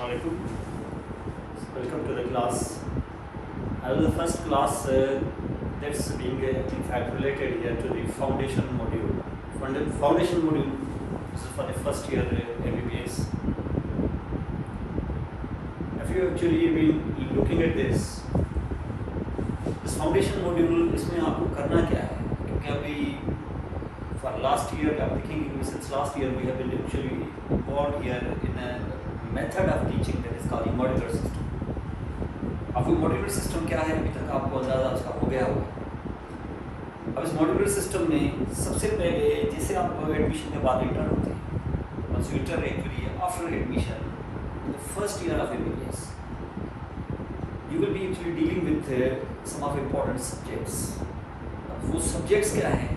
Assalamualaikum. Welcome to the class. I was the first class that's being in fact related here to the foundation module. Foundation module, this is for the first year MBBS. If you actually been looking at this foundation module, इसमें आपको करना क्या है? क्योंकि अभी for last year आप देखेंगे since last year we have been actually involved here in a method of teaching that is called modular system. अब वो modular system क्या है अभी तक आपको अंदाजा उसका हो गया होगा। अब इस modular system में सबसे पहले जैसे आप एडमिशन के बाद इंटर होते हैं, once you enter actually after admission in the first year of MBBS, you will be actually dealing with some of important subjects. वो subjects क्या हैं?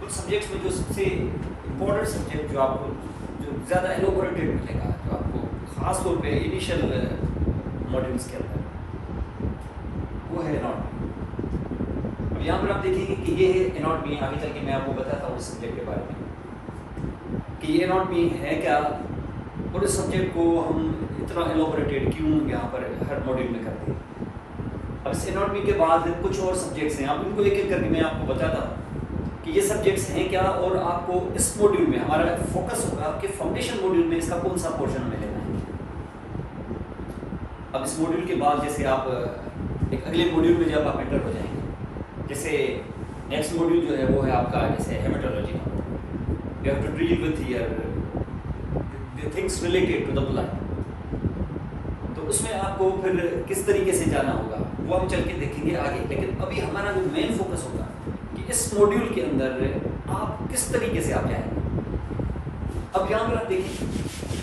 उन subjects में जो सबसे important subject जो आपको जो ज़्यादा elaborated मिलेगा, जो आपको खास तौर पे initial modules के अंदर, वो है anatomy. अब यहाँ पर आप देखेंगे कि ये है anatomy. आगे चल के मैं आपको बताता हूँ इस subject के बारे में कि ये anatomy है क्या और इस सब्जेक्ट को हम इतना एलोबरेटेड क्यों यहाँ पर हर मॉड्यूल में करते हैं। अब इस एनाटॉमी के बाद कुछ और सब्जेक्ट्स हैं, आप इनको एक एक करके मैं आपको बताता हूँ कि ये सब्जेक्ट्स हैं क्या और आपको इस मॉड्यूल में हमारा फोकस होगा कि फाउंडेशन मॉड्यूल में इसका कौन सा पोर्शन हमें लेना है। अब इस मॉड्यूल के बाद जैसे आप एक अगले मॉड्यूल में जब आप एंटर हो जाएंगे, जैसे नेक्स्ट मॉड्यूल जो है वो है आपका जैसे हेमेटोलॉजी का, you have to deal with here things related to the blood. तो उसमें आपको फिर किस तरीके से जाना होगा वो हम चल के देखेंगे आगे, लेकिन अभी हमारा जो मेन फोकस होगा कि इस मॉड्यूल के अंदर आप किस तरीके से आप जाएंगे। अब यहाँ पर आप देखिए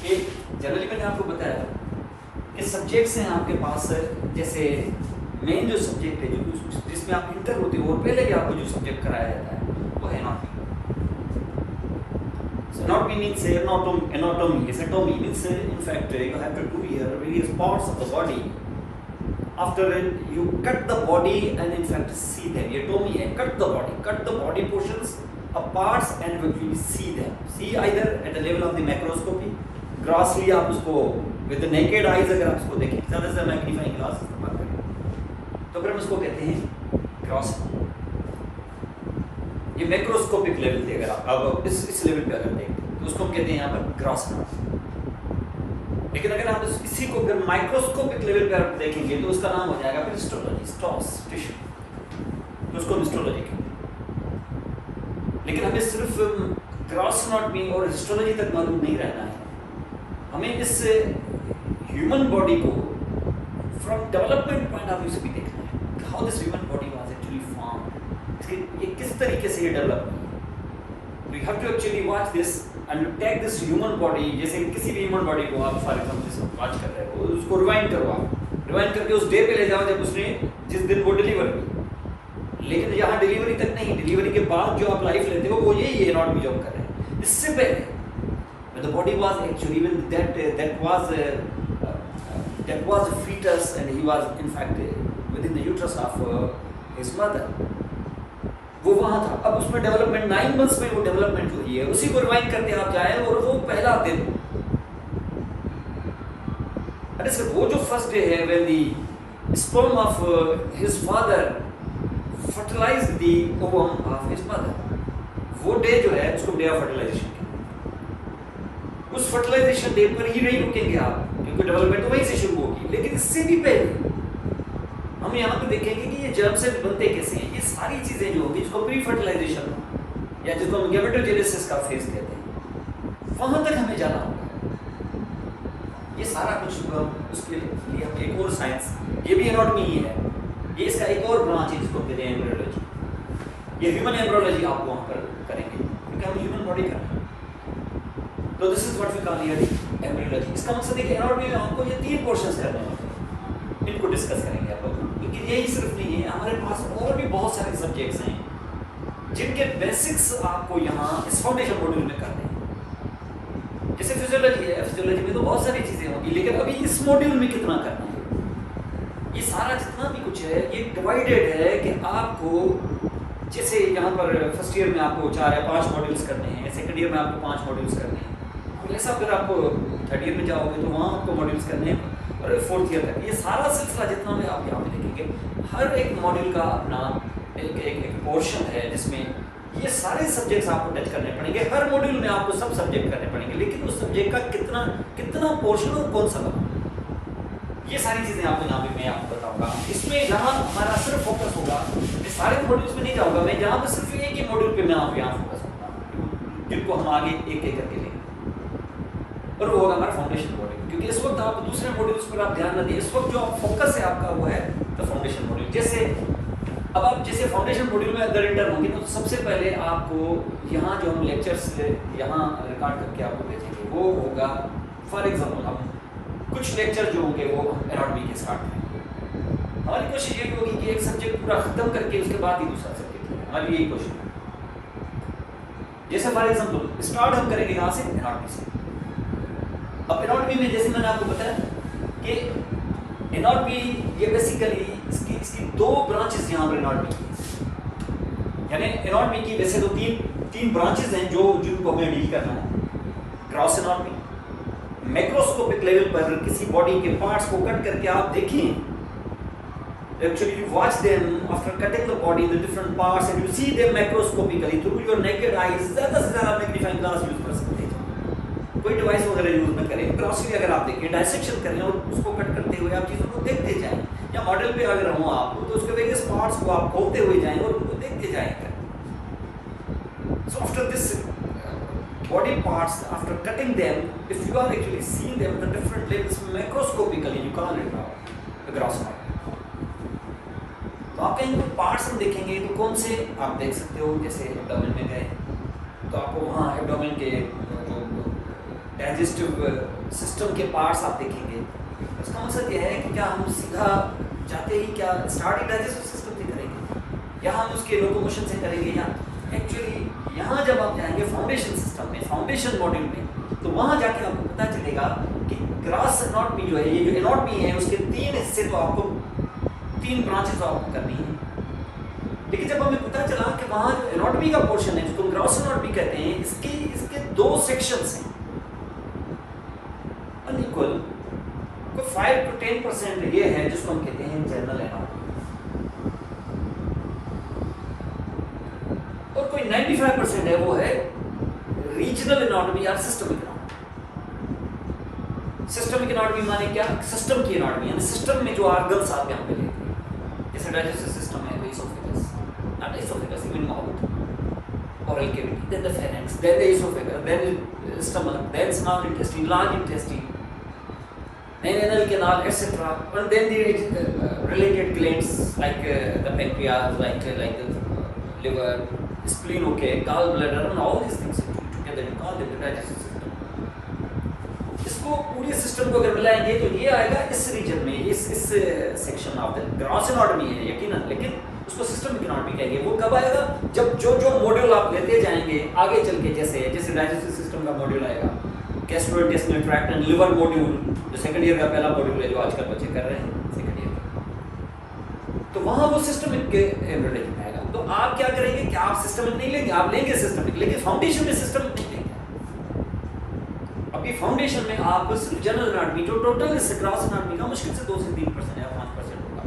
कि जनरली मैंने आपको बताया कि सब्जेक्ट्स हैं आपके पास, जैसे मेन जो सब्जेक्ट है जो जिसमें आप इंटर होते हो और पहले भी आपको जो सब्जेक्ट कराया जाता है वो है anatomy. Anatomy means anatomy. Yes, anatomy means in fact you have to do here various parts of the body. After it, you cut the body and in fact see them. Anatomy and cut the body portions of parts and you see them. See either at the level of the macroscopy, grossly आप उसको with the naked eyes अगर आप उसको देखें, ज़्यादा से ज़्यादा magnifying glass इस्तेमाल करें, तो फिर हम उसको कहते हैं ग्रॉस. ये मैक्रोस्कोपिक लेवल थे, अगर आप इस लेवल पे अगर देखें तो उसको हम कहते हैं यहाँ पर ग्रॉस. लेकिन अगर आप इसी को फिर माइक्रोस्कोपिक लेवल पे आप देखेंगे तो उसका नाम हो जाएगा फिर हिस्टोलॉजी, स्टॉस टिश्यू, तो उसको हिस्टोलॉजी कहते हैं. लेकिन हमें सिर्फ ग्रॉस एनाटॉमी और हिस्टोलॉजी तक मालूम नहीं रहना है, हमें इस ह्यूमन बॉडी को from development point of view से भी देखना है, how this human body was actually form, ये किस तरीके से ये डेवलप हुई. We have to actually watch this and take this human body, जैसे किसी भी ह्यूमन बॉडी को आप फॉर एग्जाम्पल वॉच कर रहे हो, उसको रिवाइंड करो, आप रिवाइंड करके उस डे पे ले जाओ जब उसने जिस दिन वो डिलीवर हुई. लेकिन यहाँ डिलीवरी तक नहीं, डिलीवरी के बाद जो आप लाइफ लेते हो वो यही एनाटॉमी जॉब कर रहे हैं. इससे पहले the body was actually when that was a fetus and he was in fact within the uterus of his mother, वो वहाँ था. अब उसमें डेवलपमेंट 9 months में वो डेवलपमेंट हुई है, उसी को रिवाइंड करते आप जाए और वो पहला दिन, अरे सर वो जो फर्स्ट डे है when the sperm of his father fertilized the ovum of his mother, वो डे जो है उसको डे ऑफ फर्टिलाइजेशन कहते हैं. उस फर्टिलाइजेशन डे पर ही नहीं रुकेंगे आप, क्योंकि डेवलपमेंट तो वहीं से शुरू होगी. लेकिन इससे भी पहले हम यहाँ पे देखेंगे कि ये जर्म सेल बनते कैसे हैं. ये सारी चीज़ें जो होगी जिसको प्री फर्टिलाइजेशन या जिसको हम गैमेटोजेनेसिस का फेज कहते हैं, वहाँ तक हमें जाना होगा. ये सारा कुछ उसके लिए हम एक और साइंस, ये भी एनाटॉमी ही है, ये इसका एक और ब्रांच है जिसको कहते हैं एम्ब्रियोलॉजी. ये ह्यूमन एम्ब्रियोलॉजी आप वहाँ पर करेंगे क्योंकि हम ह्यूमन बॉडी कर रहे हैं. तो this is what we call here embryology. इसका मकसद है कि एनाटॉमी में आपको ये 3 पोर्शंस करने होते हैं, इनको डिस्कस करेंगे आप लोग. लेकिन यही सिर्फ नहीं है, हमारे पास और भी बहुत सारे सब्जेक्ट्स हैं जिनके बेसिक्स आपको यहाँ इस फाउंडेशन मॉड्यूल में करने हैं. जैसे फिजियोलॉजी है, फिजियोलॉजी में तो बहुत सारी चीज़ें होंगी, लेकिन अभी इस मॉड्यूल में कितना करना है, ये सारा जितना भी कुछ है ये डिवाइडेड है कि आपको, जैसे यहाँ पर फर्स्ट ईयर में आपको 4 या 5 मॉड्यूल्स करने हैं, सेकेंड ईयर में आपको 5 मॉड्यूल्स करने हैं. जैसा फिर आप थर्ड ईयर में जाओगे तो वहाँ आपको मॉड्यूल्स करने हैं और फोर्थ ईयर तक ये सारा सिलसिला जितना में आप यहाँ पे देखेंगे हर एक मॉड्यूल का अपना एक पोर्शन है जिसमें ये सारे सब्जेक्ट्स आपको टच करने पड़ेंगे। हर मॉड्यूल में आपको सब सब्जेक्ट करने पड़ेंगे, लेकिन उस सब्जेक्ट का कितना पोर्शन और कौन सा बना, ये सारी चीज़ें आपको यहाँ पे मैं आपको बताऊंगा। इसमें जहाँ हमारा सिर्फ फोकस होगा, मैं सारे मॉड्यूल्स में नहीं जाऊँगा, मैं जहाँ पे सिर्फ एक ही मॉड्यूल पे मैं आप यहाँ फोकस करूँगा, जिनको हम आगे एक एक करके लेंगे, और वो होगा हमारा फाउंडेशन मॉड्यूल। क्योंकि इस वक्त आप दूसरे मॉड्यूल्स पर आप ध्यान न दें, इस वक्त जो फोकस है आपका वो है द फाउंडेशन मॉड्यूल। जैसे अब आप जैसे फाउंडेशन मॉड्यूल में अगर इंटर होंगे तो सबसे पहले आपको यहाँ जो हम लेक्चर्स यहाँ रिकॉर्ड करके आपको भेजेंगे वो होगा, फॉर एग्जाम्पल हम कुछ लेक्चर जो होंगे वो हम एनाटॉमी के स्टार्ट करेंगे। हमारी कोशिश ये होगी कि एक सब्जेक्ट पूरा खत्म करके उसके बाद ही दूसरा सब्जेक्ट है, हमारी यही कोशिश है। जैसे फॉर एग्जाम्पल स्टार्ट हम करेंगे यहाँ से एनाटॉमी से। अब एनाटॉमी में जैसे मैंने आपको बताया कि एनाटॉमी ये बेसिकली इसकी दो ब्रांचेस यहाँ पर एनाटॉमी की, यानी एनाटॉमी की वैसे तो तीन ब्रांचेस हैं जिनको हमें डील करना है। ग्रॉस एनाटॉमी, मैक्रोस्कोपिक लेवल पर किसी बॉडी के पार्ट्स को कट करके आप देखें, actually you watch them after cutting the body the different parts and you see them macroscopically through your naked eyes। ज़्यादा से ज़्यादा मैग्नीफाइंग ग्लास यूज कर सकते हैं, कोई डिवाइस वगैरह यूज न करें। ग्रॉसली अगर आप देखें, डायसेक्शन करें और उसको कट करते हुए आप चीज़ों को देखते जाएं, या मॉडल पे अगर हो आप तो उसके वेरियस पार्ट्स को आप खोलते हुए जाएं और उनको देखते जाएं। So after this body parts, after cutting them, if you are actually seeing them at the different levels macroscopically, you call it now the gross part। तो आप कहीं पार्ट्स हम देखेंगे तो कौन से आप देख सकते हो, जैसे एब्डोमेन में गए तो आपको वहाँ एब्डोमेन के जो डाइजेस्टिव सिस्टम के पार्ट्स आप देखेंगे। इसका मकसद यह है कि क्या हम सीधा जाते ही क्या स्टार्ट डाइजेस्टिव सिस्टम से करेंगे या हम उसके लोकोमोशन से करेंगे, या एक्चुअली यहाँ जब आप जाएंगे फाउंडेशन सिस्टम में, फाउंडेशन मॉड्यूल में, तो वहाँ जाके आपको पता चलेगा कि ग्रॉस एनाटॉमी जो है, ये जो एनाटॉमी है उसके तीन हिस्से तो आपको, तीन ब्रांचेस आपको करनी है। लेकिन जब हमें पता चला कि वहाँ जो एनाटॉमी का पोर्शन है जिसको ग्रॉस एनाटॉमी कहते हैं, इसके दो सेक्शंस हैं अनइक्वल, कोई 5 to 10% ये है जिसको हम कहते हैं जनरल एनाटॉमी, और कोई 95% है वो है रीजनल एनाटॉमी या सिस्टमिक एनाटॉमी। सिस्टमिक एनाटॉमी माने क्या, सिस्टम की एनाटॉमी, यानी सिस्टम में जो ऑर्गन्स आप यहाँ पे लेते हैं, जैसे डाइजेस्टिव सिस्टम है, oesophagus, not oesophagus, even mouth, oral cavity, then the pharynx, then the esophagus, then stomach, then small intestine, large intestine, then anal canal, etc. And then the related glands like the pancreas, like the liver, spleen, okay, gallbladder, and all these things together you call them the digestive system। इसको पूरे system को अगर मिलाएंगे तो ये आएगा इस reason में, इस section of the gross anatomy है यकीनन, लेकिन उसको सिस्टमिक एनाटॉमी कहेंगे। वो कब आएगा, जब जो मॉड्यूल आप लेते जाएंगे आगे चल के, जैसे डाइजेस्टिव सिस्टम का मॉड्यूल आएगा, gastrointestinal tract and liver module, जो सेकंड ईयर का पहला मॉड्यूल है जो आजकल बच्चे कर रहे हैं सेकंड ईयर, तो वहाँ वो सिस्टमिक के रिलेटेड आएगा। तो आप क्या करेंगे कि आप सिस्टमिक नहीं लेंगे, आप लेंगे सिस्टमिक, लेकिन फाउंडेशन में सिस्टमिक नहीं लेंगे। अभी फाउंडेशन में आप सिर्फ जनरल एनाटॉमी, जो टोटल इस ग्रॉस एनाटॉमी का मुश्किल से 2 से 3% या 5% होगा,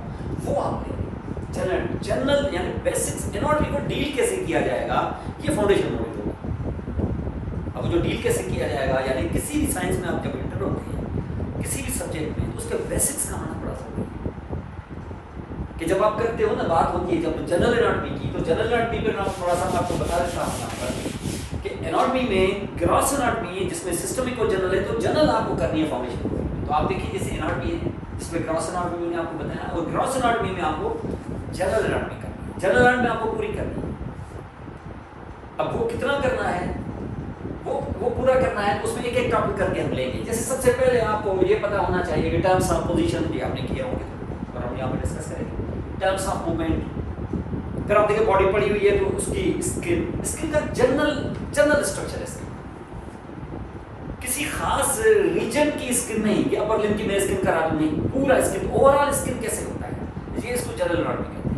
वो आप लेंगे। जनरल यानी बेसिक्स एनाटॉमी को डील कैसे किया जाएगा, ये फाउंडेशन मॉड्यूल होगा। अब जो डील कैसे किया जाएगा, यानी किसी भी साइंस में आप जब इंटर होते हैं, किसी भी सब्जेक्ट में, तो उसके बेसिक्स का आना बड़ा जरूरी है। कि जब आप करते हो ना, बात होती है जब जनरल एनाटॉमी की, तो जनरल एनाटॉमी पे मैं थोड़ा सा आपको बता देता हूँ कि एनाटॉमी में ग्रॉस एनाटॉमी जिसमें सिस्टमिक और जनरल है, तो जनरल आपको करनी है फाउंडेशन। तो आप देखिए जैसे एनाटॉमी है जिसमें ग्रॉस एनाटॉमी मैंने आपको बताया, और ग्रॉस एनाटॉमी में आपको जनरल एनाटॉमी करनी है, जनरल एनाटॉमी आपको पूरी करनी है। अब वो कितना करना है, वो पूरा करना है, उसमें एक एक टॉपिक करके हम लेंगे। जैसे सबसे पहले आपको ये पता होना चाहिए कि टर्म्स ऑफ पोजीशन भी आपने किए होंगे, और हम यहाँ पर डिस्कस करेंगे टर्म्स ऑफ मूवमेंट। फिर आप देखिए बॉडी पड़ी हुई है तो उसकी स्किन का जनरल स्ट्रक्चर है स्किन, किसी खास रीजन की स्किन नहीं कि अपर लिम्ब की मैं स्किन करा दूं, नहीं, पूरा स्किन, ओवरऑल स्किन कैसे होता है, ये इसको जनरल एनाटॉमी कहते हैं।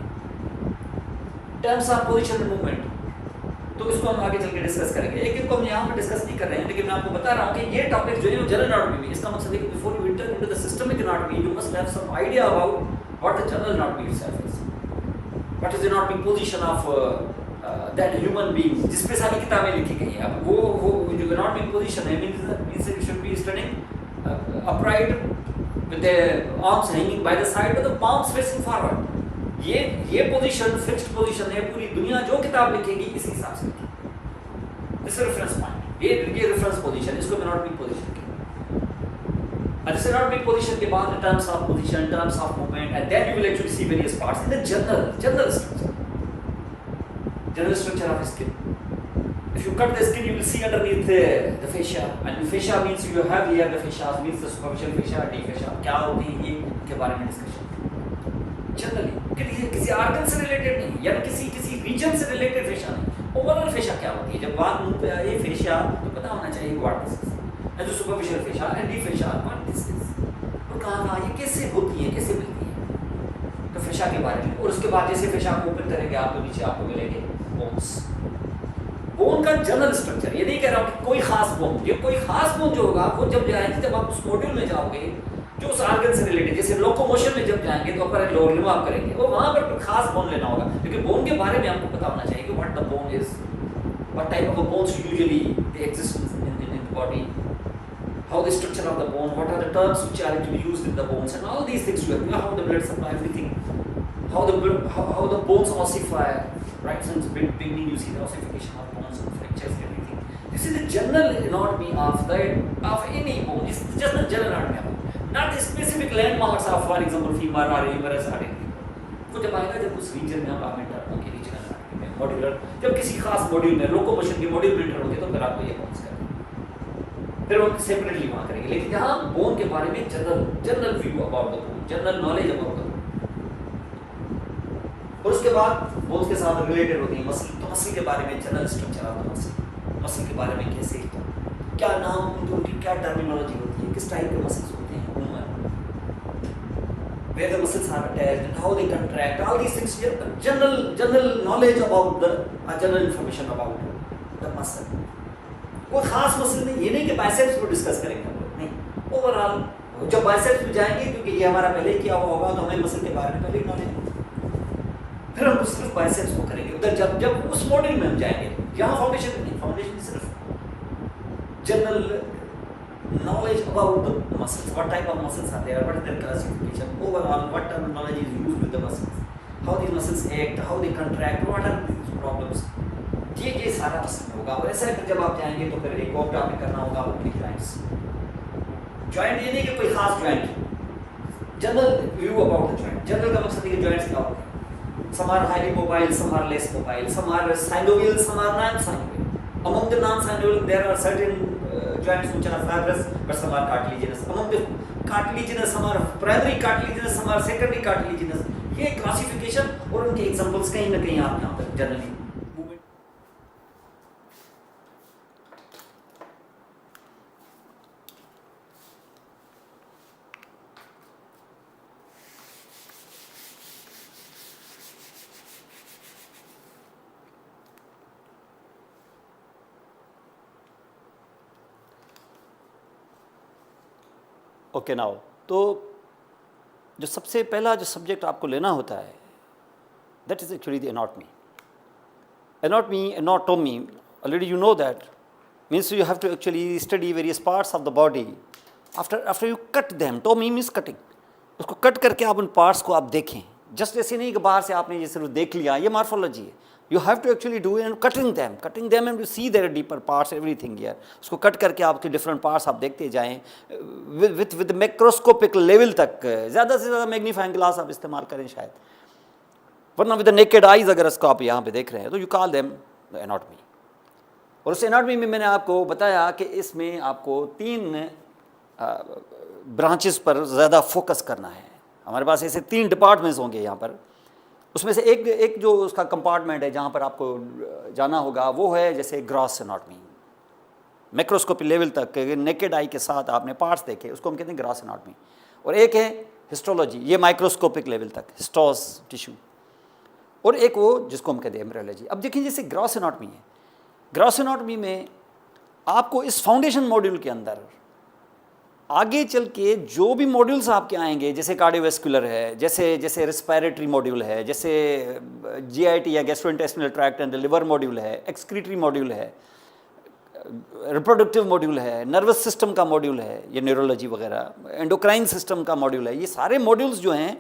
Terms of position and movement, तो इसको हम आगे चल के डिस्कस करेंगे। एक एक को हम यहाँ पर डिस्कस नहीं कर रहे हैं, लेकिन मैं आपको बता रहा हूँ कि ये टॉपिक जो है जनरल एनाटॉमी में, इसका मकसद है कि before you enter into the systemic anatomy you must have some idea about what the general anatomy itself is, what is anatomic position of that human being, जिस पे सारी किताबें लिखी गई हैं। अब वो जो एनाटॉमिक पोजीशन है means you should be studying upright with the arms hanging by the side with the palms facing forward। ये पोजीशन फिक्स्ड पोजीशन है, पूरी दुनिया जो किताब लिखेगी इसी हिसाब से लिखेगी। दिस रेफरेंस पॉइंट, ये रेफरेंस पोजीशन, इसको एनाटॉमिक पोजीशन कहते हैं। दिस एनाटॉमिक पोजीशन के बाद terms of position, terms of movement, and then you will actually see various parts in the general structure of skin. If you cut the skin, you will see underneath the fascia, and fascia means you have here the fascia means the superficial fascia, deep fascia। क्या होती है ये, के बारे में discussion generally किसी organ से related नहीं, या किसी रीजन से रिलेटेड फेशिया नहीं, ओवरऑल फेशिया क्या होती है। जब बात मुंह पे आई फेशिया तो पता होना चाहिए व्हाट दिस इज, एंड जो superficial fascia and deep fascia what this is, और कहाँ ये कैसे होती है, कैसे मिलती है, तो फेशिया के बारे में। और उसके बाद जैसे फेशिया को ओपन करेंगे आप, तो नीचे आपको मिलेंगे बोन्स। बोन का जनरल स्ट्रक्चर, ये नहीं कह रहा हूँ कि कोई खास बोन, ये कोई खास बोन जो होगा वो जब जाएंगे, जब आप उस मॉड्यूल में जाओगे जो उस ऑर्गन से रिलेटेड, जैसे लोकोमोशन में जब जाएंगे तो अपर लोअर लिम्ब आप करेंगे, वो वहां पर कोई खास बोन लेना होगा, लेकिन बोन के बारे में आपको पता होना चाहिए कि what the bone is, what type of bones usually they exist in the body, how the structure of the bone, what are the terms which are to be used in the bones, and all these things you know, how the blood supply, everything, how the bones ossify, right? Since beginning you see the ossification of bones and fractures, everything. This is the general anatomy of any bone. It's just the general anatomy, not the specific landmarks of, for example, femur or humerus or anything. वो जब आएगा, जब उस reason में हम enter होंगे, regional anatomy में modular, जब किसी खास मॉड्यूल में लोकोमोशन के मॉड्यूल में एंटर होंगे, तो फिर आपको ये बोन्स करेंगे, फिर वो सेपरेटली वहाँ करेंगे। लेकिन यहाँ बोन के बारे में general view about the bone, general knowledge about the bone. और उसके बाद बोन्स के साथ रिलेटेड होती है मसल, तो मसल के बारे में general structure of the muscle, muscle के बारे में कैसे, क्या नाम, उनकी क्या टर्मिनोलॉजी होती है, किस टाइप के मसल्स होते हैं, where the muscles are attached and how they contract, all these things, general knowledge about the general information about the muscle। कोई खास मसल नहीं, ये नहीं कि बाइसेप्स को डिस्कस करेंगे हम लोग, नहीं, ओवरऑल जब बाइसेप्स में जाएंगे, क्योंकि ये हमारा पहले किया हुआ होगा, तो हमें मसल के बारे में पहले नॉलेज होगी, फिर हम सिर्फ बाइसेप्स को करेंगे। उधर जब उस मॉड्यूल में हम जाएंगे, यहाँ फाउंडेशन नहीं, फाउंडेशन सिर्फ general knowledge about the muscles, what type of muscles are there, what is their classification, overall what terminology is used with the muscles, how these muscles act, how they contract, what are these problems, ये सारा muscle में होगा। और ऐसा है जब आप जाएंगे तो फिर एक और टॉपिक करना होगा ओपनिंग जॉइंट्स। जॉइंट ये नहीं कि कोई खास joint, general view about the joint. General का मकसद है कि जॉइंट्स क्या होते हैं, some are highly mobile, some are less mobile, some are synovial, some are non-synovial। Among the non-synovial there are certain joints which are fibrous but some are cartilaginous। Among the cartilaginous some are primary cartilaginous, some are secondary cartilaginous। ये classification और उनके examples कहीं ना कहीं आप यहाँ पर generally okay now. तो जो सबसे पहला जो सब्जेक्ट आपको लेना होता है that is actually the anatomy. Anatomy already you know that means you have to actually study various parts of the body after you cut them. Tomy means cutting, उसको कट करके आप उन पार्ट्स को आप देखें। जस्ट ऐसे नहीं कि बाहर से आपने ये सिर्फ देख लिया, ये मार्फोलॉजी है। You have to actually do it and cutting them and you see their deeper parts, everything here। उसको कट करके आपके different parts आप देखते जाएं with microscopic level तक, ज़्यादा से ज़्यादा मैग्नीफाइंग ग्लास आप इस्तेमाल करें शायद, वरना with the naked eyes अगर इसको आप यहाँ पे देख रहे हैं तो you call them the anatomy। और उस एनाटॉमी में मैंने आपको बताया कि इसमें आपको 3 ब्रांचेस पर ज़्यादा फोकस करना है। हमारे पास ऐसे 3 डिपार्टमेंट्स होंगे यहाँ पर। उसमें से एक जो उसका कंपार्टमेंट है जहाँ पर आपको जाना होगा वो है जैसे ग्रॉस एनाटॉमी, माइक्रोस्कोपी लेवल तक नेकेड आई के साथ आपने पार्ट्स देखे, उसको हम कहते हैं ग्रॉस एनाटॉमी। और एक है हिस्टोलॉजी, ये माइक्रोस्कोपिक लेवल तक हिस्टोस टिश्यू। और एक वो जिसको हम कहते हैं एम्ब्रियोलॉजी। अब देखिए जैसे ग्रॉस एनाटॉमी है, ग्रॉस एनाटॉमी में आपको इस फाउंडेशन मॉड्यूल के अंदर आगे चल के जो भी मॉड्यूल्स आपके आएंगे, जैसे कार्डियोवैस्कुलर है, जैसे रिस्पायरेटरी मॉड्यूल है, जैसे जीआईटी या gastrointestinal tract and liver module है, एक्सक्रीटरी मॉड्यूल है, रिप्रोडक्टिव मॉड्यूल है, नर्वस सिस्टम का मॉड्यूल है, ये न्यूरोलॉजी वगैरह, एंडोक्राइन सिस्टम का मॉड्यूल है, ये सारे मॉड्यूल्स जो हैं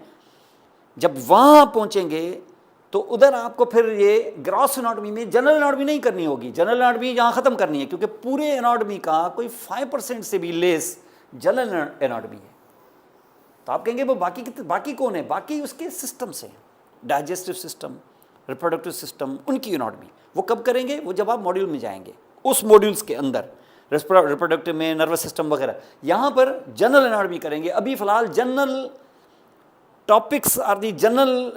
जब वहाँ पहुँचेंगे तो उधर आपको फिर ये ग्रॉस एनाटॉमी में जनरल एनाटॉमी नहीं करनी होगी, जनरल एनाटॉमी यहाँ ख़त्म करनी है, क्योंकि पूरे एनाटॉमी का कोई 5% से भी लेस जनरल एनाटॉमी है। तो आप कहेंगे वो बाकी कौन है? बाकी उसके सिस्टम से, डाइजेस्टिव सिस्टम, रिप्रोडक्टिव सिस्टम, उनकी एनाटॉमी वो कब करेंगे? वो जब आप मॉड्यूल में जाएंगे, उस मॉड्यूल्स के अंदर रिप्रोडक्टिव में, नर्वस सिस्टम वगैरह, यहाँ पर जनरल एनाटॉमी करेंगे। अभी फ़िलहाल general topics are the general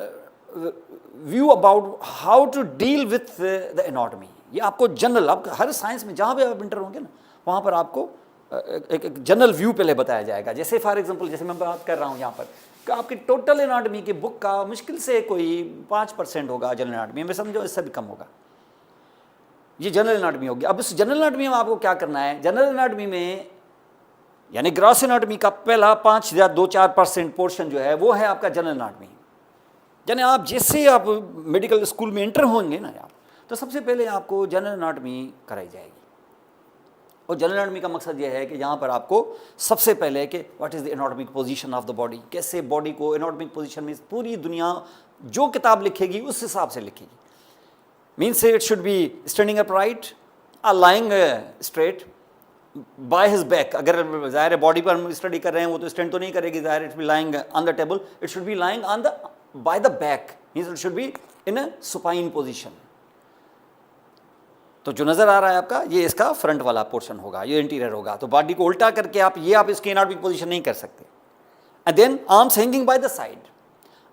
view about how to deal with the anatomy. ये आपको जनरल, आप हर साइंस में जहाँ भी आप इंटर होंगे ना, वहाँ पर आपको एक जनरल व्यू पहले बताया जाएगा। जैसे फॉर एग्जांपल, जैसे मैं बात कर रहा हूँ यहाँ पर कि आपकी टोटल एनाटॉमी की बुक का मुश्किल से कोई 5% होगा जनरल एनाटॉमी में, समझो इससे भी कम होगा। ये जनरल एनाटॉमी होगी। अब इस जनरल एनाटॉमी में आपको क्या करना है? जनरल एनाटॉमी में यानी ग्रॉस एनाटॉमी का पहला 5 या 2-4% पोर्शन जो है वो है आपका जनरल एनाटॉमी। यानी आप जैसे आप मेडिकल स्कूल में एंटर होंगे ना आप, तो सबसे पहले आपको जनरल एनाटॉमी कराई जाएगी। और जनरल एनाटॉमी का मकसद ये है कि यहाँ पर आपको सबसे पहले कि what is the anatomic position of the body, कैसे बॉडी को एनाटॉमिक पोजीशन में पूरी दुनिया जो किताब लिखेगी उस हिसाब से लिखेगी। Means it should be standing upright, lying straight, by his back. अगर ज़ाहिर है बॉडी पर हम स्टडी कर रहे हैं, वो तो स्टैंड तो नहीं करेगी, ज़ाहिर it be lying on the table, it should B lying on the by the back, means it should be in a supine position. तो जो नज़र आ रहा है आपका, ये इसका फ्रंट वाला पोर्शन होगा, ये इंटीरियर होगा। तो बॉडी को उल्टा करके आप इसकी एनाटॉमिक पोजीशन नहीं कर सकते। And then arms hanging by the side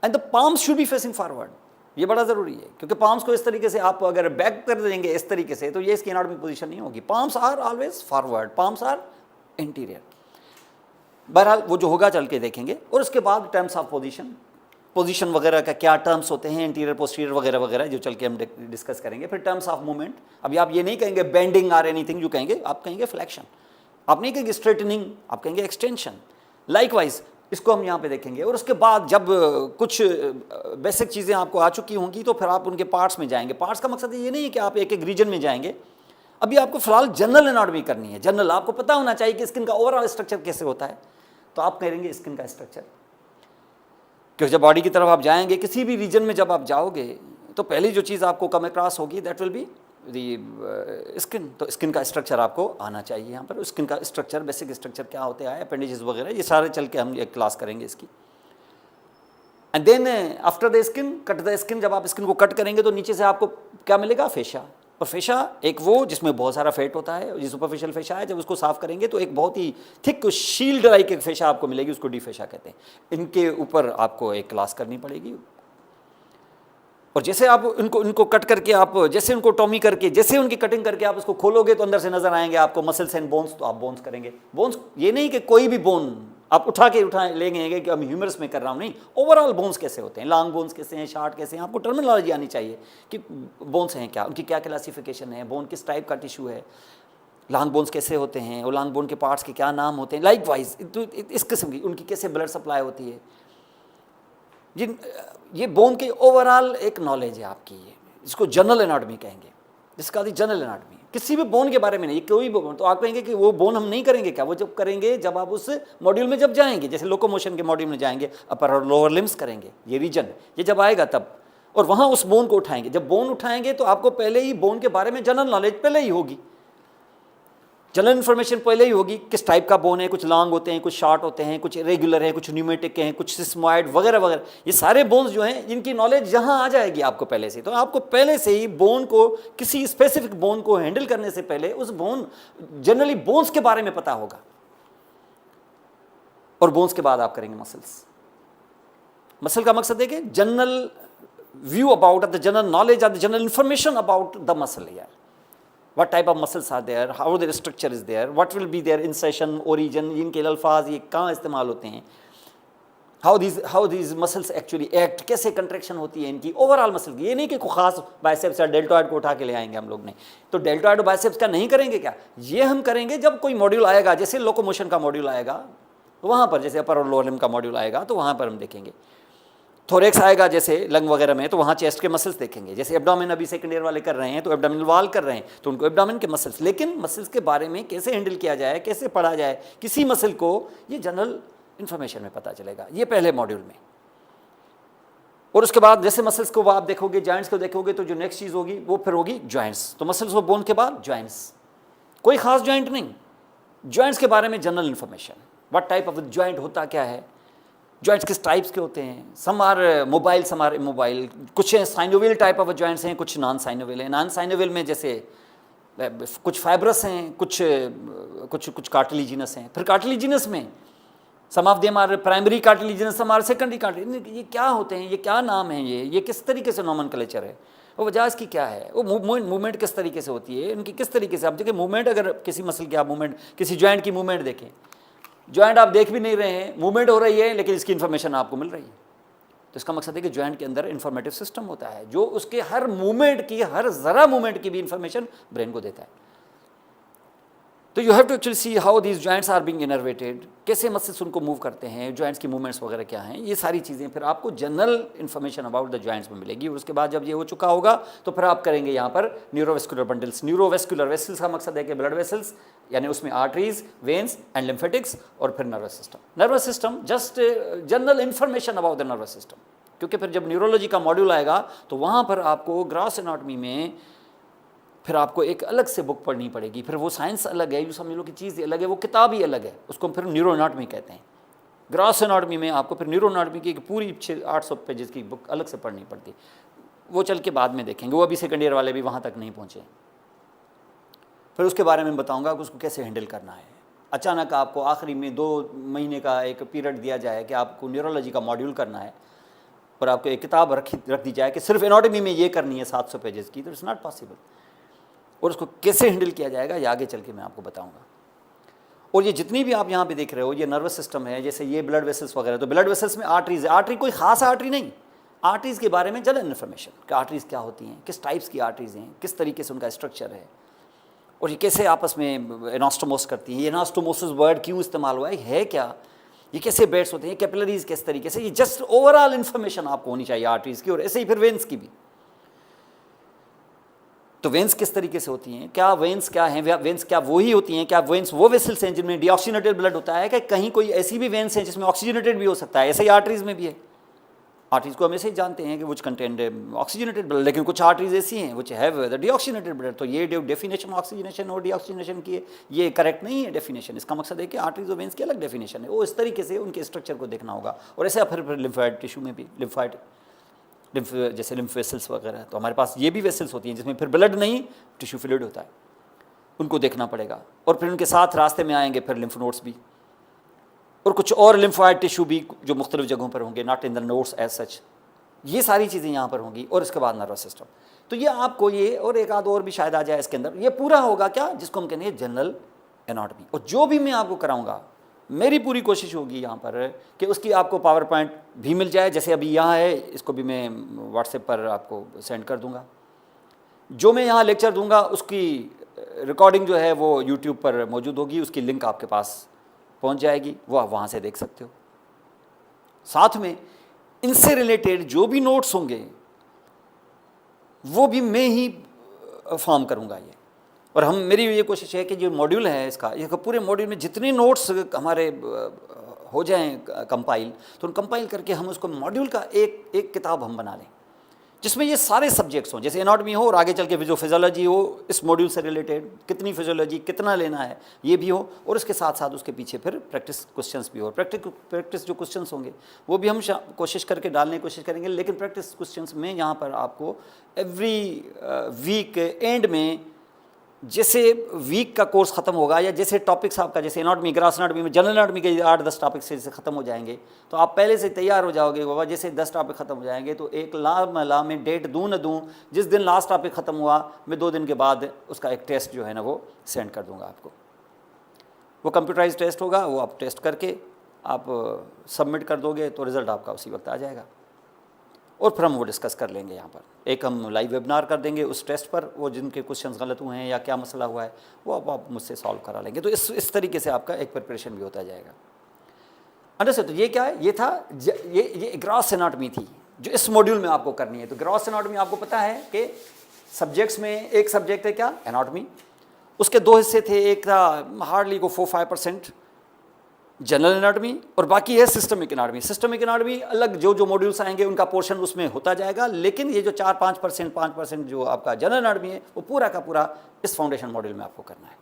and the palms should be facing forward. ये बड़ा ज़रूरी है, क्योंकि पाम्स को इस तरीके से आप अगर बैक कर देंगे इस तरीके से, तो ये इसकी एनाटॉमिक पोजीशन नहीं होगी। Palms are always forward, palms are interior. बहरहाल वो जो होगा चल के देखेंगे। और उसके बाद टर्म्स ऑफ पोजीशन वगैरह का क्या टर्म्स होते हैं, इंटीरियर पोस्टीरियर वगैरह वगैरह, जो चल के हम डिस्कस करेंगे। फिर टर्म्स ऑफ मूवमेंट, अभी आप ये नहीं कहेंगे बेंडिंग आर एनीथिंग, जो कहेंगे आप कहेंगे फ्लेक्शन, आप नहीं कहेंगे स्ट्रेटनिंग, आप कहेंगे एक्सटेंशन। लाइकवाइज इसको हम यहाँ पे देखेंगे। और उसके बाद जब कुछ बेसिक चीज़ें आपको आ चुकी होंगी, तो फिर आप उनके पार्ट्स में जाएंगे। पार्ट्स का मकसद ये नहीं है कि आप एक एक रीजन में जाएंगे, अभी आपको फिलहाल जनरल एनाटॉमी करनी है। जनरल आपको पता होना चाहिए कि स्किन का ओवरऑल स्ट्रक्चर कैसे होता है, तो आप कहेंगे स्किन का स्ट्रक्चर। क्योंकि जब बॉडी की तरफ आप जाएंगे, किसी भी रीजन में जब आप जाओगे, तो पहली जो चीज़ आपको कम क्रॉस होगी that will be the skin. तो स्किन का स्ट्रक्चर आपको आना चाहिए यहाँ पर। स्किन का स्ट्रक्चर, बेसिक स्ट्रक्चर क्या होते हैं, अपेंडेजेस वगैरह, ये सारे चल के हम एक क्लास करेंगे इसकी। And then after the skin, cut the skin. जब आप स्किन को कट करेंगे तो नीचे से आपको क्या मिलेगा? फेशा। और फेशा एक वो जिसमें बहुत सारा फैट होता है, ये सुपरफिशियल फेशा है। जब उसको साफ करेंगे तो एक बहुत ही थिक शील्ड लाइक एक फेशा आपको मिलेगी, उसको डी फेशा कहते हैं। इनके ऊपर आपको एक क्लास करनी पड़ेगी। और जैसे आप इनको कट करके, आप जैसे उनको टॉमी करके, जैसे उनकी कटिंग करके आप उसको खोलोगे तो अंदर से नजर आएंगे आपको मसल्स एंड बोन्स। तो आप बोन्स करेंगे। बोन्स ये नहीं कि कोई भी बोन आप उठा लेंगे कि हम ह्यूमरस में कर रहा हूँ, नहीं। ओवरऑल बोन्स कैसे होते हैं, लॉन्ग बोन्स कैसे हैं, शार्ट कैसे हैं, आपको टर्मिनोलॉजी आनी चाहिए कि बोन्स हैं क्या, उनकी क्या क्लासिफिकेशन है, बोन किस टाइप का टिश्यू है, लॉन्ग बोन्स कैसे होते हैं, और लॉन्ग बोन के पार्ट्स के क्या नाम होते हैं। लाइकवाइज इस किस्म की उनकी कैसे ब्लड सप्लाई होती है। ये बोन के ओवरऑल एक नॉलेज है आपकी, ये इसको जनरल एनाटॉमी कहेंगे, जिसका जनरल एनाटॉमी। किसी भी बोन के बारे में नहीं, कोई भी बोन। तो आप कहेंगे कि वो बोन हम नहीं करेंगे क्या? वो जब करेंगे जब आप उस मॉड्यूल में जब जाएंगे, जैसे लोकोमोशन के मॉड्यूल में जाएंगे, अपर और लोअर लिम्स करेंगे, ये रीजन, ये जब आएगा तब, और वहाँ उस बोन को उठाएंगे। जब बोन उठाएंगे तो आपको पहले ही बोन के बारे में जनरल नॉलेज पहले ही होगी, जनरल इन्फॉर्मेशन पहले ही होगी, किस टाइप का बोन है। कुछ लॉन्ग होते हैं, कुछ शॉर्ट होते हैं, कुछ रेगुलर है, कुछ न्यूमेटिक हैं, कुछ सिस्मॉइड वगैरह वगैरह। ये सारे बोन्स जो हैं, इनकी नॉलेज यहाँ आ जाएगी आपको पहले से। तो आपको पहले से ही बोन को, किसी स्पेसिफिक बोन को हैंडल करने से पहले उस बोन, जनरली बोन्स के बारे में पता होगा। और बोन्स के बाद आप करेंगे मसल्स। मसल का मकसद है कि general view about the general knowledge और the general information about the muscle. यार what type of muscles are there, how their structure is there, what will be their insertion, origin, इनके अल्फाज ये कहाँ इस्तेमाल होते हैं, how these muscles actually act, कैसे कंट्रैक्शन होती है इनकी ओवरऑल मसल की। ये नहीं कि कोई खास बाइसेप्स या डेल्टॉइड को उठा के ले आएंगे हम लोग, नहीं। तो डेल्टॉइड और बाइसेप्स का नहीं करेंगे क्या, ये हम करेंगे जब कोई मॉड्यूल आएगा, जैसे लोकोमोशन का मॉड्यूल आएगा तो वहाँ पर, जैसे अपर और लोअर लिम्ब का मॉड्यूल आएगा तो वहाँ पर हम देखेंगे। थोरेक्स आएगा जैसे लंग वगैरह में, तो वहाँ चेस्ट के मसल्स देखेंगे। जैसे एब्डोमेन अभी सेकंड ईयर वाले कर रहे हैं तो एब्डोमिनल वॉल कर रहे हैं तो उनको एब्डोमेन के मसल्स। लेकिन मसल्स के बारे में कैसे हैंडल किया जाए, कैसे पढ़ा जाए किसी मसल को, ये जनरल इन्फॉर्मेशन में पता चलेगा, ये पहले मॉड्यूल में। और उसके बाद जैसे मसल्स को आप देखोगे, जॉइंट्स को देखोगे, तो जो नेक्स्ट चीज़ होगी वो फिर होगी जॉइंट्स। तो मसल्स और बोन के बाद जॉइंट्स, कोई खास जॉइंट नहीं, जॉइंट्स के बारे में general information, what type of joint होता क्या है, जॉइंट्स किस टाइप्स के होते हैं, some are mobile some are immobile, कुछ साइनोविल टाइप ऑफ जॉइंट्स हैं, कुछ नॉन साइनोविल हैं। नॉन साइनोविल में जैसे कुछ फाइब्रस हैं, कुछ कार्टिलिजिनस हैं। फिर कार्टिलिजिनस में some of them are primary cartilaginous, some are secondary cartilaginous. ये क्या होते हैं, ये क्या नाम है, ये किस तरीके से नॉमेनक्लेचर है, वो वजह इसकी क्या है, वो मूवमेंट किस तरीके से होती है, इनकी किस तरीके से। आप देखिए मूवमेंट, अगर किसी मसल की आप मूवमेंट, किसी जॉइंट की मूवमेंट देखें, जॉइंट आप देख भी नहीं रहे हैं, मूवमेंट हो रही है लेकिन इसकी इन्फॉर्मेशन आपको मिल रही है, तो इसका मकसद है कि जॉइंट के अंदर इन्फॉर्मेटिव सिस्टम होता है जो उसके हर मूवमेंट की, हर जरा मूवमेंट की भी इन्फॉर्मेशन ब्रेन को देता है। तो you have to actually see how these joints are being innervated, कैसे मसल्स उनको मूव करते हैं, जॉइंट्स की मूवमेंट्स वगैरह क्या हैं, ये सारी चीज़ें फिर आपको general information about the joints में मिलेगी। और उसके बाद जब ये हो चुका होगा तो फिर आप करेंगे यहाँ पर न्यूरोवेस्कुलर बंडल्स। न्यूरोवेस्कुलर वेसल्स का मकसद है कि ब्लड वेसल्स, यानी उसमें आर्टरीज, वेन्स एंड लिम्फेटिक्स, और फिर nervous system. Nervous system just general information about the nervous system, क्योंकि फिर जब न्यूरोलॉजी का मॉड्यूल आएगा तो वहाँ पर आपको ग्रॉस एनाटॉमी में फिर आपको एक अलग से बुक पढ़नी पड़ेगी। फिर वो साइंस अलग है, यूँ समझ लो कि चीज़ अलग है, वो किताब ही अलग है, उसको फिर न्यूरो एनाटॉमी कहते हैं। ग्रॉस एनाटॉमी में आपको फिर न्यूरो एनाटॉमी की एक पूरी 800 पेजेस की बुक अलग से पढ़नी पड़ती, वो चल के बाद में देखेंगे, वो अभी सेकेंड ईयर वाले भी वहाँ तक नहीं पहुँचे। फिर उसके बारे में बताऊँगा कि उसको कैसे हैंडल करना है। अचानक आपको आखिरी में 2 महीने का एक पीरियड दिया जाए कि आपको न्यूरोलॉजी का मॉड्यूल करना है, और आपको एक किताब रख दी जाए कि सिर्फ एनाटॉमी में ये करनी है 700 पेजेस की, तो इट्स नॉट पॉसिबल। और उसको कैसे हैंडल किया जाएगा ये आगे चल के मैं आपको बताऊंगा। और ये जितनी भी आप यहाँ पे देख रहे हो, ये नर्वस सिस्टम है, जैसे ये ब्लड वेसल्स वगैरह, तो ब्लड वेसल्स में आर्टरीज है। आर्टरी कोई खास आर्टरी नहीं, आर्टरीज के बारे में जनरल इन्फॉर्मेशन कि आर्टरीज क्या होती हैं, किस टाइप्स की आर्टरीज हैं, किस तरीके से उनका स्ट्रक्चर है, और ये कैसे आपस में एनास्टोमोस करती हैं। ये एनास्टोमोसिस वर्ड क्यों इस्तेमाल हुआ है क्या, ये कैसे बेड्स होते हैं, कैपिलरीज किस तरीके से, ये जस्ट ओवरऑल इन्फॉर्मेशन आपको होनी चाहिए आर्टरीज की। और ऐसे ही फिर वेन्स की भी, तो वेन्स किस तरीके से होती हैं, क्या वेन्स क्या हैं, वेन्स क्या वही होती हैं, क्या वेन्स वो वेसल्स हैं जिनमें डीऑक्सीजनेटेड ब्लड होता है, कि कहीं कोई ऐसी भी वेन्स हैं जिसमें ऑक्सीजनेटेड भी हो सकता है। ऐसे ही आर्टरीज में भी है। आर्टरीज को हम ऐसे ही जानते हैं कि विच कंटेंड ऑक्सीजनेटेड ब्लड, लेकिन कुछ आर्टरीज ऐसी हैं which have the deoxygenated blood. तो ये डेफिनेशन ऑक्सीजनेशन और डीऑक्सीजनेशन की ये करेक्ट नहीं है डेफिनेशन। इसका मकसद है कि आर्टरीज और वेन्स की अलग डेफिनेशन है, वो इस तरीके से उनके स्ट्रक्चर को देखना होगा। और ऐसे फिर लिम्फोइड टिश्यू में भी, जैसे लिम्फ वेसल्स वगैरह, तो हमारे पास ये भी वेसल्स होती हैं जिसमें फिर ब्लड नहीं टिश्यू फ्लूइड होता है, उनको देखना पड़ेगा। और फिर उनके साथ रास्ते में आएंगे फिर लिम्फ नोड्स भी, और कुछ और लिम्फोइड टिश्यू भी जो मुख्तलिफ जगहों पर होंगे, not in the nodes as such. ये सारी चीज़ें यहाँ पर होंगी। और इसके बाद नर्वस सिस्टम, तो ये आपको ये और एक आध और भी शायद आ जाए इसके अंदर, ये पूरा होगा क्या जिसको हम कहेंगे जनरल एनाटॉमी। और जो भी मैं आपको कराऊंगा, मेरी पूरी कोशिश होगी यहाँ पर कि उसकी आपको पावर पॉइंट भी मिल जाए, जैसे अभी यहाँ है, इसको भी मैं व्हाट्सएप पर आपको सेंड कर दूँगा। जो मैं यहाँ लेक्चर दूँगा उसकी रिकॉर्डिंग जो है वो यूट्यूब पर मौजूद होगी, उसकी लिंक आपके पास पहुँच जाएगी, वो आप वहाँ से देख सकते हो। साथ में इनसे रिलेटेड जो भी नोट्स होंगे वो भी मैं ही फॉर्म करूँगा ये। और मेरी ये कोशिश है कि जो मॉड्यूल है इसका, ये पूरे मॉड्यूल में जितने नोट्स हमारे हो जाएं कंपाइल, तो उन कंपाइल करके हम उसको मॉड्यूल का एक किताब हम बना लें जिसमें ये सारे सब्जेक्ट्स हों, जैसे एनाटॉमी हो और आगे चल के जो फिजियोलॉजी हो, इस मॉड्यूल से रिलेटेड कितनी फिजियोलॉजी कितना लेना है ये भी हो, और उसके साथ साथ उसके पीछे फिर प्रैक्टिस क्वेश्चंस भी हो। प्रैक्टिस जो क्वेश्चंस होंगे वो भी हम कोशिश करके डालने की कोशिश करेंगे, लेकिन प्रैक्टिस क्वेश्चंस में यहाँ पर आपको एवरी वीक एंड में, जैसे वीक का कोर्स ख़त्म होगा या जैसे टॉपिक्स आपका, जैसे एनाटॉमी, ग्रॉस एनाटॉमी में जनरल एनाटॉमी के 8-10 टॉपिक्स जैसे ख़त्म हो जाएंगे, तो आप पहले से तैयार हो जाओगे बाबा। जैसे 10 टॉपिक ख़त्म हो जाएंगे तो एक ला में डेट दूँ न दूँ, जिस दिन लास्ट टॉपिक ख़त्म हुआ मैं 2 दिन के बाद उसका एक टेस्ट जो है ना वो सेंड कर दूँगा आपको। वो कंप्यूटराइज टेस्ट होगा, वो आप टेस्ट करके आप सबमिट कर दोगे तो रिज़ल्ट आपका उसी वक्त आ जाएगा, और फिर हम वो डिस्कस कर लेंगे। यहाँ पर एक हम लाइव वेबिनार कर देंगे उस टेस्ट पर, वो जिनके क्वेश्चंस गलत हुए हैं या क्या मसला हुआ है वो आप मुझसे सॉल्व करा लेंगे। तो इस तरीके से आपका एक प्रिपरेशन भी होता जाएगा। अंडरस्टैंड? तो ये क्या है, ये था ये ग्रॉस एनाटॉमी थी जो इस मॉड्यूल में आपको करनी है। तो ग्रॉस एनाटॉमी आपको पता है कि सब्जेक्ट्स में एक सब्जेक्ट है क्या, एनाटॉमी, उसके दो हिस्से थे, एक था हार्डली को 4-5% जनरल एनाटॉमी और बाकी है सिस्टमिक एनाटॉमी। सिस्टमिक एनाटॉमी अलग जो मॉड्यूल्स आएंगे उनका पोर्शन उसमें होता जाएगा, लेकिन ये जो 4-5% जो आपका जनरल एनाटॉमी है वो पूरा का पूरा इस फाउंडेशन मॉड्यूल में आपको करना है।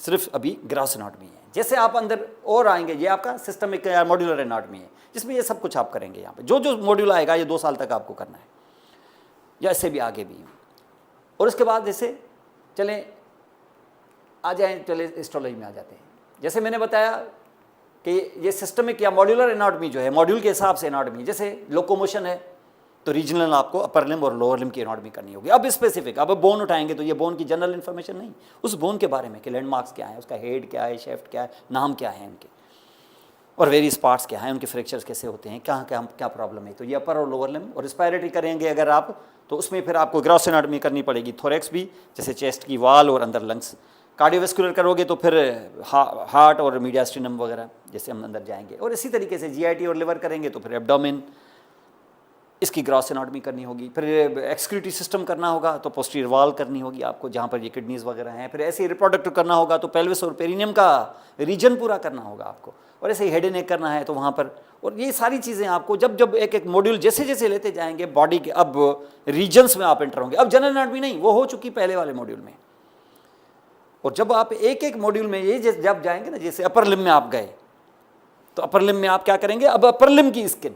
सिर्फ अभी ग्रॉस एनाटॉमी है। जैसे आप अंदर और आएंगे, ये आपका सिस्टमिक या मॉड्यूलर एनाटॉमी है जिसमें ये सब कुछ आप करेंगे। यहाँ पे जो मॉड्यूल आएगा ये 2 साल तक आपको करना है या इससे भी आगे भी। और उसके बाद जैसे चलें चले एस्ट्रोलॉजी में आ जाते हैं। जैसे मैंने बताया कि ये सिस्टमिक या मॉड्यूलर एनाटॉमी जो है, मॉड्यूल के हिसाब से एनाटॉमी, जैसे लोकोमोशन है तो रीजनल आपको अपर लिम्ब और लोअर लिम्ब की एनाटॉमी करनी होगी। अब स्पेसिफिक, अब बोन उठाएंगे तो ये बोन की जनरल इन्फॉर्मेशन नहीं, उस बोन के बारे में कि लैंडमार्क्स क्या है, उसका हेड क्या है, शेफ्ट क्या है, नाम क्या है उनके, और वेरियस पार्ट्स क्या हैं, उनके फ्रैक्चर्स कैसे होते हैं, क्या प्रॉब्लम है। तो ये अपर और लोअर लिम्ब। और रिस्पायरेटरी करेंगे अगर आप तो उसमें फिर आपको ग्रॉस एनाटॉमी करनी पड़ेगी, थोरेक्स भी, जैसे चेस्ट की वाल और अंदर लंग्स। कार्डियोवैस्कुलर करोगे तो फिर हार्ट और मीडियास्टिनम वगैरह जैसे हम अंदर जाएंगे। और इसी तरीके से जीआईटी और लिवर करेंगे तो फिर एब्डोमेन, इसकी ग्रॉस एनाटॉमी करनी होगी। फिर एक्सक्रीटरी सिस्टम करना होगा तो पोस्टीरियर वॉल करनी होगी आपको, जहाँ पर ये किडनीज वगैरह हैं। फिर ऐसे ही रिप्रोडक्टिव करना होगा तो पेल्विस और पेरिनियम का रीजन पूरा करना होगा आपको। और ऐसे ही हेड एंड नेक करना है तो वहाँ पर। और ये सारी चीज़ें आपको जब एक मॉड्यूल जैसे जैसे लेते जाएंगे बॉडी के, अब रीजन्स में आप एंटर होंगे। अब जनरल एनाटॉमी नहीं, वो हो चुकी पहले वाले मॉड्यूल में। और जब आप एक मॉड्यूल में ये जब जाएंगे ना, जैसे अपर लिम्ब में आप गए तो अपर लिम्ब में आप क्या करेंगे, अब अपर लिम्ब की स्किन,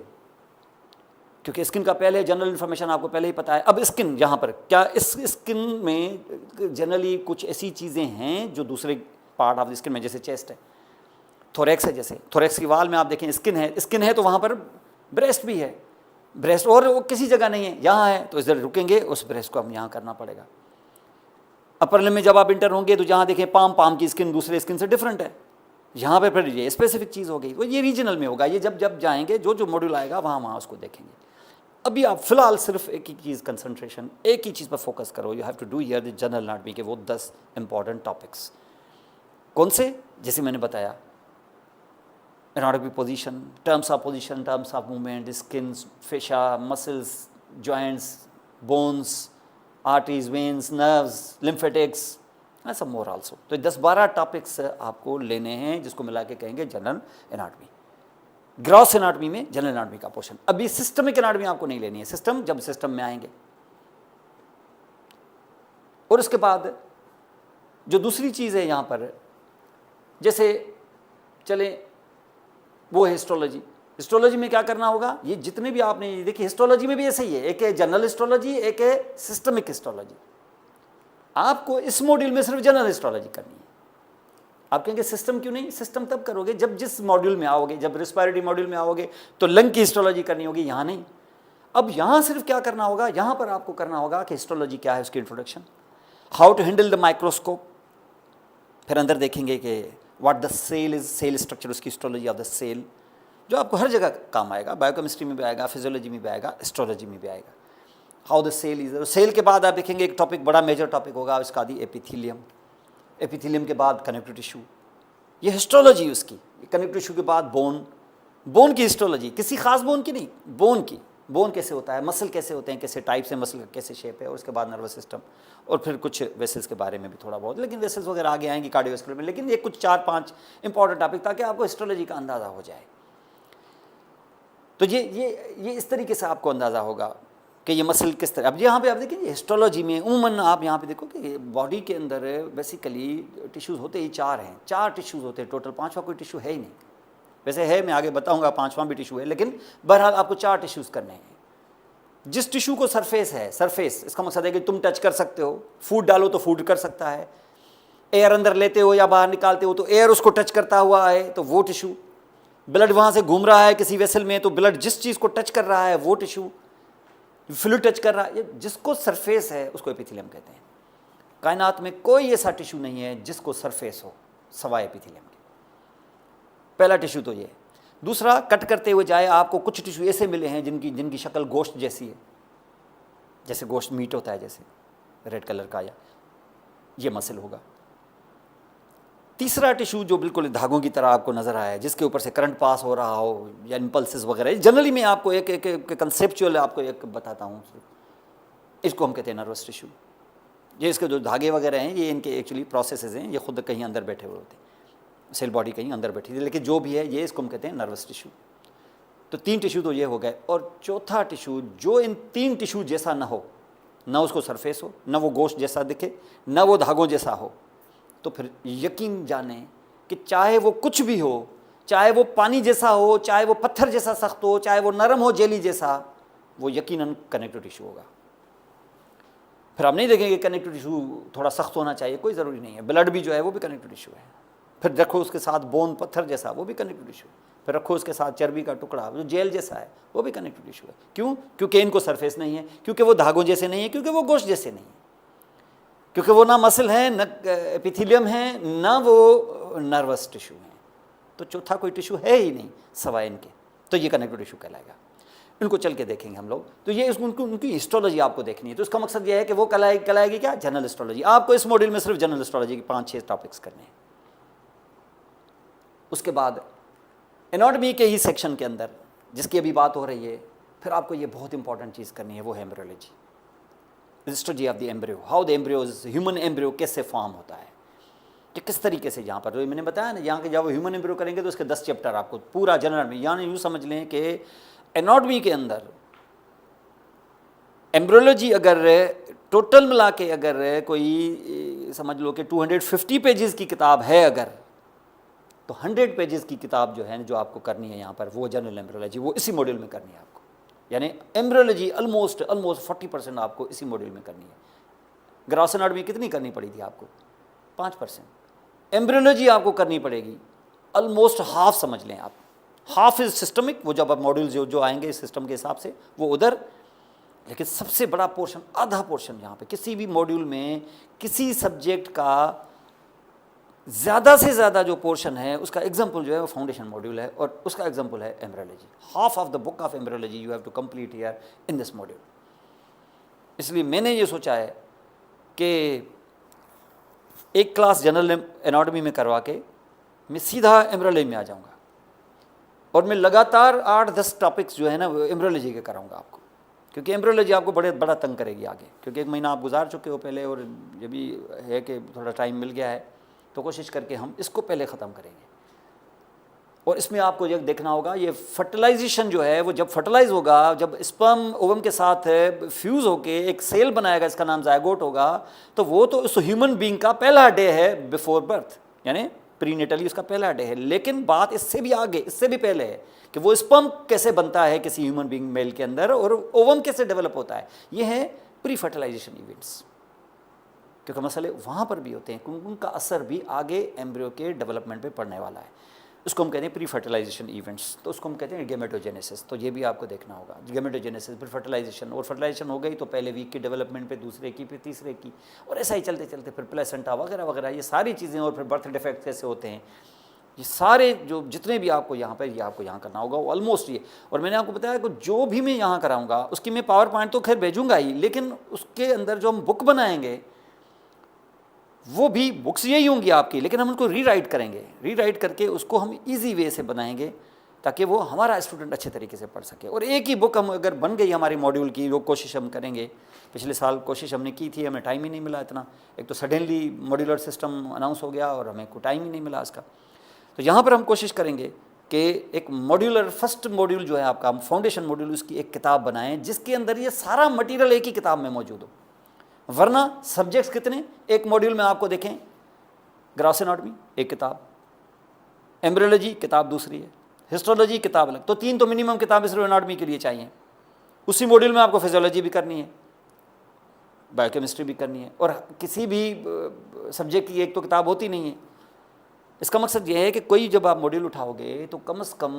क्योंकि स्किन का पहले जनरल इन्फॉर्मेशन आपको पहले ही पता है। अब स्किन, यहाँ पर क्या इस स्किन में जनरली कुछ ऐसी चीज़ें हैं जो दूसरे पार्ट ऑफ द स्किन में, जैसे चेस्ट है, थोरेक्स है, जैसे थोरेक्स की वाल में आप देखें स्किन है तो वहाँ पर ब्रेस्ट भी है, ब्रेस्ट और वो किसी जगह नहीं है, यहाँ है तो इधर रुकेंगे, उस ब्रेस्ट को हम यहाँ करना पड़ेगा। अपर लिम्ब में जब आप इंटर होंगे तो जहाँ देखें पाम की स्किन दूसरे स्किन से डिफरेंट है, यहाँ पे फिर ये स्पेसिफिक चीज़ हो गई। तो ये रीजनल में होगा, ये जब जाएंगे जो मॉड्यूल आएगा वहाँ उसको देखेंगे। अभी आप फिलहाल सिर्फ एक ही चीज़ कंसंट्रेशन, एक ही चीज़ पर फोकस करो। You have to do here the general anatomy के वो 10 इंपॉर्टेंट टॉपिक्स। कौन से? जैसे मैंने बताया, anatomy position, terms of position, terms of movement, skin, fascia, muscles, joints, bones, arteries, veins, nerves, lymphatics, सब मोर आल्सो। तो 10-12 टॉपिक्स आपको लेने हैं जिसको मिला के कहेंगे जनरल एनाटॉमी। ग्रॉस एनाटॉमी में जनरल एनाटॉमी का पोर्शन। अभी सिस्टमिक एनाटॉमी आपको नहीं लेनी है, जब सिस्टम में आएंगे। और उसके बाद जो दूसरी चीज़ है यहाँ पर, जैसे चले वो है हिस्टोलॉजी। हिस्टोलॉजी में क्या करना होगा, ये जितने भी आपने देखिए, हिस्टोलॉजी में भी ऐसे ही है, एक है जनरल हिस्टोलॉजी, एक है सिस्टमिक हिस्टोलॉजी। आपको इस मॉड्यूल में सिर्फ जनरल हिस्टोलॉजी करनी है। आप कहेंगे सिस्टम क्यों नहीं? सिस्टम तब करोगे जब जिस मॉड्यूल में आओगे, जब रिस्पायरेटरी मॉड्यूल में आओगे तो लंग की हिस्टोलॉजी करनी होगी, यहाँ नहीं। अब यहाँ सिर्फ क्या करना होगा, यहाँ पर आपको करना होगा कि हिस्टोलॉजी क्या है, उसकी introduction, how to handle the microscope. फिर अंदर देखेंगे कि what the cell is, cell structure, उसकी हिस्टोलॉजी ऑफ द सेल, जो आपको हर जगह काम आएगा, बायोकेमिस्ट्री में भी आएगा, फिजियोलॉजी में भी आएगा, एस्ट्रोलॉजी में भी आएगा। How the cell is, cell के बाद आप देखेंगे एक टॉपिक, बड़ा मेजर टॉपिक होगा उसका दी एपिथीलियम। एपिथीलियम के बाद कनेक्टिव टिश्यू, ये हिस्टोलॉजी उसकी। कनेक्टिव टिश्यू के बाद बोन की हिस्टोलॉजी, किसी खास बोन की नहीं, बोन की, बोन कैसे होता है, मसल कैसे होते हैं, कैसे टाइप से मसल कैसे शेप है, और उसके बाद नर्वस सिस्टम, और फिर कुछ वेसल्स के बारे में भी थोड़ा बहुत, लेकिन वेसल्स वगैरह आगे आएंगी कार्डियोवैस्कुलर में। लेकिन ये कुछ 4-5 इंपॉर्टेंट टॉपिक ताकि आपको हिस्टोलॉजी का अंदाज़ा हो जाए। तो ये इस तरीके से आपको अंदाज़ा होगा कि ये मसल किस तरह। अब यहाँ पे आप देखें हिस्टोलॉजी में उमूमन आप यहाँ पे देखो कि बॉडी के अंदर बेसिकली टिश्यूज़ होते ही 4 हैं, 4 टिश्यूज़ होते हैं टोटल, 5वां कोई टिश्यू है ही नहीं। वैसे है, मैं आगे बताऊँगा 5वां भी टिश्यू है, लेकिन बहरहाल आपको 4 टिश्यूज़ करने हैं। जिस टिश्यू को सरफेस है, सरफेस इसका मकसद है कि तुम टच कर सकते हो, फूड डालो तो फूड कर सकता है, एयर अंदर लेते हो या बाहर निकालते हो तो एयर उसको टच करता हुआ है तो वो टिश्यू, ब्लड वहाँ से घूम रहा है किसी वेसल में तो ब्लड जिस चीज़ को टच कर रहा है वो टिश्यू, फ्लूइड टच कर रहा है, जिसको सरफेस है उसको एपिथेलियम कहते हैं। कायनात में कोई ऐसा टिश्यू नहीं है जिसको सरफेस हो सवाए एपिथेलियम के। पहला टिश्यू तो ये। दूसरा, कट करते हुए जाए, आपको कुछ टिश्यू ऐसे मिले हैं जिनकी शक्ल गोश्त जैसी है, जैसे गोश्त मीट होता है, जैसे रेड कलर का, या ये मसल होगा। तीसरा टिश्यू जो बिल्कुल धागों की तरह आपको नजर आया है, जिसके ऊपर से करंट पास हो रहा हो या इम्पल्सेस वगैरह, जनरली मैं आपको एक कंसेप्चुअल आपको एक बताता हूँ, इसको हम कहते हैं नर्वस टिश्यू। ये इसके जो धागे वगैरह हैं, ये इनके एक्चुअली प्रोसेसेस हैं, ये खुद कहीं अंदर बैठे हुए होते हैं, सेल बॉडी कहीं अंदर बैठी थी, लेकिन जो भी है ये इसको हम कहते हैं नर्वस टिश्यू। तो 3 टिश्यू तो ये हो गए, और चौथा टिश्यू जो इन 3 टिश्यू जैसा ना हो, ना उसको सरफेस हो, ना वो गोश्त जैसा दिखे, ना वो धागों जैसा हो, तो फिर यकीन जाने कि चाहे वो कुछ भी हो, चाहे वो पानी जैसा हो, चाहे वो पत्थर जैसा सख्त हो, चाहे वो नरम हो जेली जैसा, वो यकीनन कनेक्टिव टिश्यू होगा। फिर आप नहीं देखेंगे कनेक्टिव टिश्यू थोड़ा सख्त होना चाहिए, कोई ज़रूरी नहीं है। ब्लड भी जो है वो भी कनेक्टिव टिश्यू है। फिर रखो उसके साथ बोन पत्थर जैसा, वो भी कनेक्टिव टिश्यू है। फिर रखो उसके साथ चर्बी का टुकड़ा जो जेल जैसा है, वो भी कनेक्टिव टिश्यू है। क्यों? क्योंकि इनको सरफेस नहीं है, क्योंकि वो धागों जैसे नहीं है, क्योंकि वो गोश्त जैसे नहीं है, क्योंकि वो ना मसल है, न एपिथेलियम है, ना वो नर्वस टिश्यू है। तो चौथा कोई टिश्यू है ही नहीं सवाए इनके, तो ये कनेक्टिव टिश्यू कहलाएगा। इनको चल के देखेंगे हम लोग। तो ये उनकी हिस्टोलॉजी आपको देखनी है। तो इसका मकसद ये है कि वो कहलाएगी क्या? General histology. आपको इस मॉड्यूल में सिर्फ जनरल हिस्टोलॉजी के 5-6 टॉपिक्स करने हैं। उसके बाद एनाटॉमी के ही सेक्शन के अंदर जिसकी अभी बात हो रही है, फिर आपको ये बहुत इंपॉर्टेंट चीज़ करनी है, वो है embryology, histology of the embryo, how the embryos, human embryo कैसे फॉर्म होता है, कि किस तरीके से। यहाँ पर जो मैंने बताया ना, यहाँ के जब ह्यूमन एम्ब्रियो करेंगे तो उसके 10 चैप्टर आपको पूरा जनरल में, यानी यूँ समझ लें कि एनाटॉमी के अंदर एम्ब्रियोलॉजी अगर टोटल मिला के अगर कोई समझ लो कि 250 पेजेस की किताब है अगर, तो 100 पेजेस की किताब जो है जो आपको करनी है यहाँ पर, वो जनरल एम्ब्रियोलॉजी, वो इसी मॉड्यूल में करनी है आपको। यानी एम्ब्रियोलॉजी ऑलमोस्ट 40% आपको इसी मॉड्यूल में करनी है। ग्रॉस एनाटॉमी कितनी करनी पड़ी थी आपको? 5%। एम्ब्रियोलॉजी आपको करनी पड़ेगी ऑलमोस्ट हाफ, समझ लें आप। हाफ इज सिस्टमिक, वो जब अब मॉड्यूल जो आएंगे इस सिस्टम के हिसाब से वो उधर, लेकिन सबसे बड़ा पोर्शन, आधा पोर्शन यहाँ पे किसी भी मॉड्यूल में किसी सब्जेक्ट का ज़्यादा से ज़्यादा जो पोर्शन है उसका एग्जाम्पल जो है वो फाउंडेशन मॉड्यूल है, और उसका एग्जाम्पल है embryology. Half of the book of embryology you have to complete here in this module. इसलिए मैंने ये सोचा है कि एक क्लास जनरल एनाटॉमी में करवा के मैं सीधा एम्ब्रियोलॉजी में आ जाऊँगा, और मैं लगातार 8-10 टॉपिक्स जो है ना वो एम्ब्रियोलॉजी के कराऊंगा आपको, क्योंकि एम्ब्रियोलॉजी आपको बड़ा तंग करेगी आगे, क्योंकि 1 महीना आप गुजार चुके हो पहले, और ये भी है कि थोड़ा टाइम मिल गया है, तो कोशिश करके हम इसको पहले ख़त्म करेंगे। और इसमें आपको ये देखना होगा, ये फर्टिलाइजेशन जो है वो जब फर्टिलाइज होगा, जब स्पर्म ओवम के साथ फ्यूज़ होके एक सेल बनाएगा, इसका नाम जायगोट होगा, तो वो तो उस ह्यूमन बीइंग का पहला डे है बिफोर बर्थ, यानी प्रीनेटली उसका पहला डे है। लेकिन बात इससे भी आगे, इससे भी पहले है कि वो स्पर्म कैसे बनता है किसी ह्यूमन बीइंग मेल के अंदर, और ओवम कैसे डेवलप होता है। ये है प्री फर्टिलाइजेशन इवेंट्स, क्योंकि मसले वहाँ पर भी होते हैं, उनका असर भी आगे एम्ब्रियो के डेवलपमेंट पे पड़ने वाला है। उसको हम कहते हैं प्री फर्टिलाइजेशन इवेंट्स, तो उसको हम कहते हैं गेमेटोजेनेसिस। तो ये भी आपको देखना होगा, गेमेटोजेनेसिस, फिर फर्टिलाइजेशन, और फर्टिलाइजेशन हो गई तो पहले वीक की डेवलपमेंट पे, दूसरे की, फिर तीसरे की, और ऐसा ही चलते चलते फिर प्लेसेंटा वगैरह वगैरह, ये सारी चीज़ें, और फिर बर्थ डिफेक्ट कैसे होते हैं, ये सारे जो जितने भी आपको यहाँ पर, ये आपको यहाँ करना होगा वो ऑलमोस्ट ये। और मैंने आपको बताया कि जो भी मैं यहाँ कराऊँगा उसकी मैं पावर पॉइंट तो खैर भेजूँगा ही, लेकिन उसके अंदर जो हम बुक बनाएंगे वो भी बुक्स यही होंगी आपकी, लेकिन हम उनको रीराइट करेंगे, रीराइट करके उसको हम इजी वे से बनाएंगे ताकि वो हमारा स्टूडेंट अच्छे तरीके से पढ़ सके। और एक ही बुक हम अगर बन गई हमारी मॉड्यूल की, वो कोशिश हम करेंगे, पिछले साल कोशिश हमने की थी, हमें टाइम ही नहीं मिला इतना, एक तो सडनली मॉड्यूलर सिस्टम अनाउंस हो गया और हमें कोई टाइम ही नहीं मिला इसका। तो यहाँ पर हम कोशिश करेंगे कि एक मॉड्यूलर, फर्स्ट मॉड्यूल जो है आपका, हम फाउंडेशन मॉड्यूल, उसकी एक किताब बनाएं जिसके अंदर ये सारा मटीरियल एक ही किताब में मौजूद हो। वरना सब्जेक्ट्स कितने, एक मॉड्यूल में आपको देखें, ग्रॉस एनाटॉमी एक किताब, एम्ब्रियोलॉजी किताब दूसरी है, हिस्टोलॉजी किताब अलग, तो 3 तो मिनिमम किताबें सिर्फ एनाटॉमी के लिए चाहिए। उसी मॉड्यूल में आपको फिजियोलॉजी भी करनी है, बायोकेमिस्ट्री भी करनी है, और किसी भी सब्जेक्ट की एक तो किताब होती नहीं है। इसका मकसद यह है कि कोई जब आप मॉड्यूल उठाओगे तो कम से कम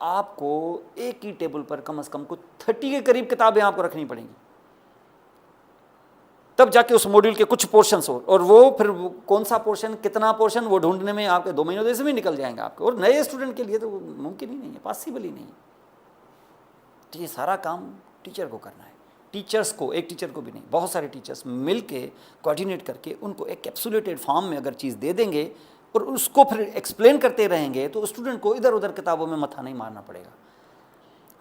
आपको एक ही टेबल पर कम से कम कुछ 30 के करीब किताबें आपको रखनी पड़ेंगी। तब जाके उस मॉड्यूल के कुछ पोर्शंस हो, और वो फिर कौन सा पोर्शन, कितना पोर्शन, वो ढूंढने में आपके 2 महीनों से भी निकल जाएंगे आपके, और नए स्टूडेंट के लिए तो मुमकिन ही नहीं है, पॉसिबल ही नहीं है। तो ये सारा काम टीचर को करना है। टीचर्स को, एक टीचर को भी नहीं, बहुत सारे टीचर्स मिल के कोऑर्डिनेट करके उनको एक कैप्सुलेटेड फॉर्म में अगर चीज़ दे देंगे और उसको फिर एक्सप्लेन करते रहेंगे तो स्टूडेंट को इधर उधर किताबों में मथा नहीं मारना पड़ेगा,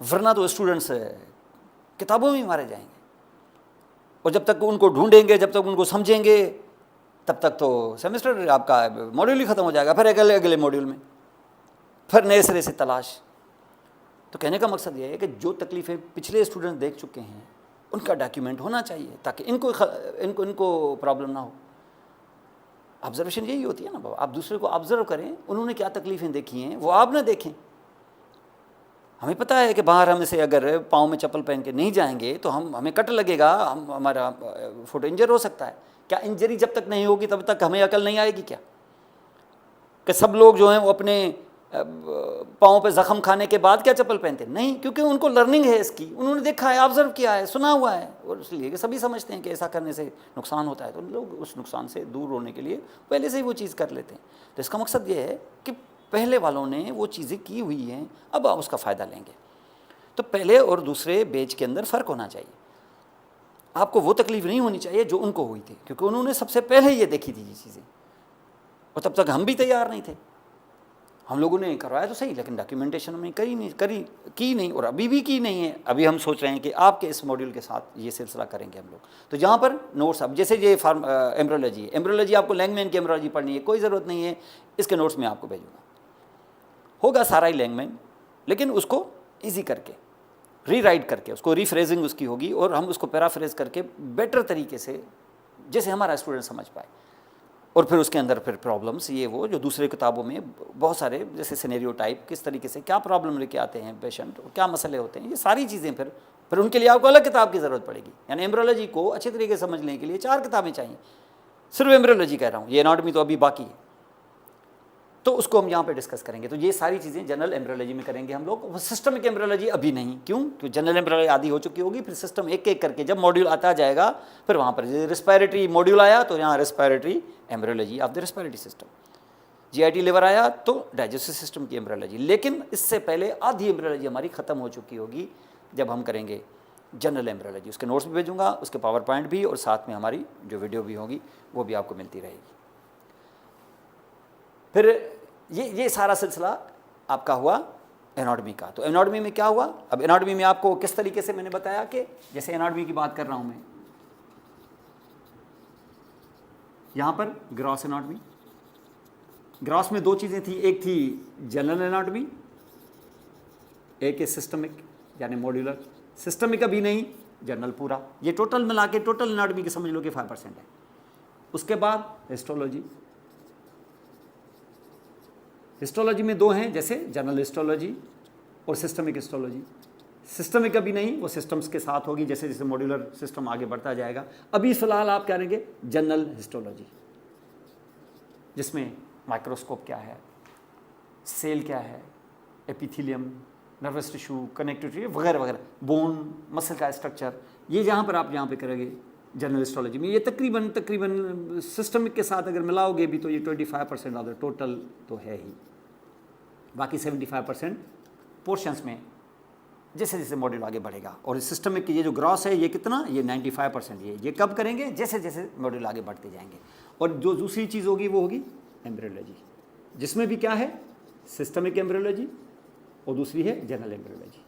वरना तो स्टूडेंट्स किताबों में ही मारे जाएंगे। और जब तक उनको ढूंढेंगे, जब तक उनको समझेंगे, तब तक तो सेमेस्टर आपका मॉड्यूल ही ख़त्म हो जाएगा, फिर अगले अगले मॉड्यूल में फिर नए सिरे से तलाश। तो कहने का मकसद ये है कि जो तकलीफ़ें पिछले स्टूडेंट देख चुके हैं उनका डॉक्यूमेंट होना चाहिए ताकि इनको प्रॉब्लम ना हो। ऑब्जर्वेशन यही होती है ना बाबा, आप दूसरे को ऑब्जर्व करें, उन्होंने क्या तकलीफ़ें देखी हैं वो आप ना देखें। हमें पता है कि बाहर हम से अगर पाँव में चप्पल पहन के नहीं जाएंगे तो हमें कट लगेगा, हमारा फुट इंजर हो सकता है। क्या इंजरी जब तक नहीं होगी तब तक हमें अकल नहीं आएगी क्या कि सब लोग जो हैं वो अपने पाँव पे ज़ख़म खाने के बाद क्या चप्पल पहनते? नहीं, क्योंकि उनको लर्निंग है इसकी, उन्होंने देखा है, ऑब्जर्व किया है, सुना हुआ है, और इसलिए कि सभी समझते हैं कि ऐसा करने से नुकसान होता है, तो लोग उस नुकसान से दूर होने के लिए पहले से ही वो चीज़ कर लेते हैं। तो इसका मकसद ये है कि पहले वालों ने वो चीज़ें की हुई हैं, अब आप उसका फ़ायदा लेंगे। तो पहले और दूसरे बैच के अंदर फ़र्क होना चाहिए। आपको वो तकलीफ़ नहीं होनी चाहिए जो उनको हुई थी, क्योंकि उन्होंने सबसे पहले ये देखी थी ये चीज़ें, और तब तक हम भी तैयार नहीं थे। हम लोगों ने करवाया तो सही, लेकिन डॉक्यूमेंटेशन हमने की नहीं, और अभी भी की नहीं है। अभी हम सोच रहे हैं कि आपके इस मॉड्यूल के साथ ये सिलसिला करेंगे हम लोग। तो जहाँ पर नोट्स, अब जैसे ये एम्ब्रियोलॉजी आपको लैंगमैन की एम्ब्रियोलॉजी पढ़नी है, कोई ज़रूरत नहीं है, इसके नोट्स मैं आपको भेजूँगा, होगा सारा ही लैंगमैन, लेकिन उसको ईजी करके रीराइट करके उसको रीफ्रेजिंग उसकी होगी, और हम उसको पैराफ्रेज करके बेटर तरीके से जैसे हमारा स्टूडेंट समझ पाए। और फिर उसके अंदर फिर प्रॉब्लम्स ये वो जो दूसरे किताबों में बहुत सारे जैसे सिनेरियो टाइप, किस तरीके से क्या प्रॉब्लम लेके आते हैं पेशेंट और क्या मसले होते हैं, ये सारी चीज़ें फिर उनके लिए आपको अलग किताब की ज़रूरत पड़ेगी। यानी एम्ब्रियोलॉजी को अच्छे तरीके से समझने के लिए 4 किताबें चाहिए। सिर्फ एम्ब्रियोलॉजी कह रहा हूँ, ये एनाटॉमी तो अभी बाकी है, तो उसको हम यहाँ पे डिस्कस करेंगे। तो ये सारी चीज़ें जनरल एम्ब्रियोलॉजी में करेंगे हम लोग, सिस्टमिक एम्ब्रियोलॉजी अभी नहीं। क्यों? क्योंकि जनरल एम्ब्रियोलॉजी आधी हो चुकी होगी, फिर सिस्टम एक एक करके जब मॉड्यूल आता जाएगा, फिर वहाँ पर रिस्पायरेटरी मॉड्यूल आया तो यहाँ respiratory embryology of the respiratory system, GIT liver आया तो डाइजेस्टिव सिस्टम की एम्ब्रियोलॉजी। लेकिन इससे पहले आधी एम्ब्रियोलॉजी हमारी ख़त्म हो चुकी होगी जब हम करेंगे जनरल एम्ब्रियोलॉजी। उसके नोट्स भी भेजूँगा, उसके पावर पॉइंट भी, और साथ में हमारी जो वीडियो भी होगी वो भी आपको मिलती रहेगी। फिर ये सारा सिलसिला आपका हुआ एनाटॉमी का। तो एनाटॉमी में क्या हुआ? अब एनाटॉमी में आपको किस तरीके से मैंने बताया कि जैसे एनाटॉमी की बात कर रहा हूँ मैं, यहाँ पर ग्रॉस एनाटॉमी, ग्रॉस में 2 चीज़ें थी, एक थी जनरल एनाटॉमी, एक है सिस्टमिक यानी मॉड्यूलर। सिस्टमिक अभी नहीं, जनरल पूरा, ये टोटल मिला के टोटल एनाटॉमी की समझ लो कि 5% है। उसके बाद हिस्टोलॉजी, हिस्टोलॉजी में 2 हैं, जैसे जनरल हिस्टोलॉजी और सिस्टमिक हिस्टोलॉजी। सिस्टमिक अभी नहीं, वो सिस्टम्स के साथ होगी जैसे जैसे मॉड्यूलर सिस्टम आगे बढ़ता जाएगा। अभी फ़िलहाल आप क्या करेंगे? जनरल हिस्टोलॉजी, जिसमें माइक्रोस्कोप क्या है, सेल क्या है, epithelium, nervous tissue, connective tissue वगैरह वगैरह, बोन, मसल का स्ट्रक्चर, ये जहाँ पर आप यहाँ पे करेंगे जनरल हिस्टोलॉजी में। ये तकरीबन सिस्टमिक के साथ अगर मिलाओगे भी तो ये 25% ऑफ द टोटल तो है ही। बाकी 75% पोर्शंस में जैसे जैसे मॉड्यूल आगे बढ़ेगा। और सिस्टमिक की ये जो ग्रॉस है ये कितना? ये 95% ये कब करेंगे? जैसे जैसे मॉड्यूल आगे बढ़ते जाएंगे। और जो दूसरी चीज़ होगी वो होगी एम्ब्रियोलॉजी, जिसमें भी क्या है? सिस्टमिक एम्ब्रियोलॉजी और दूसरी है जनरल एम्ब्रियोलॉजी।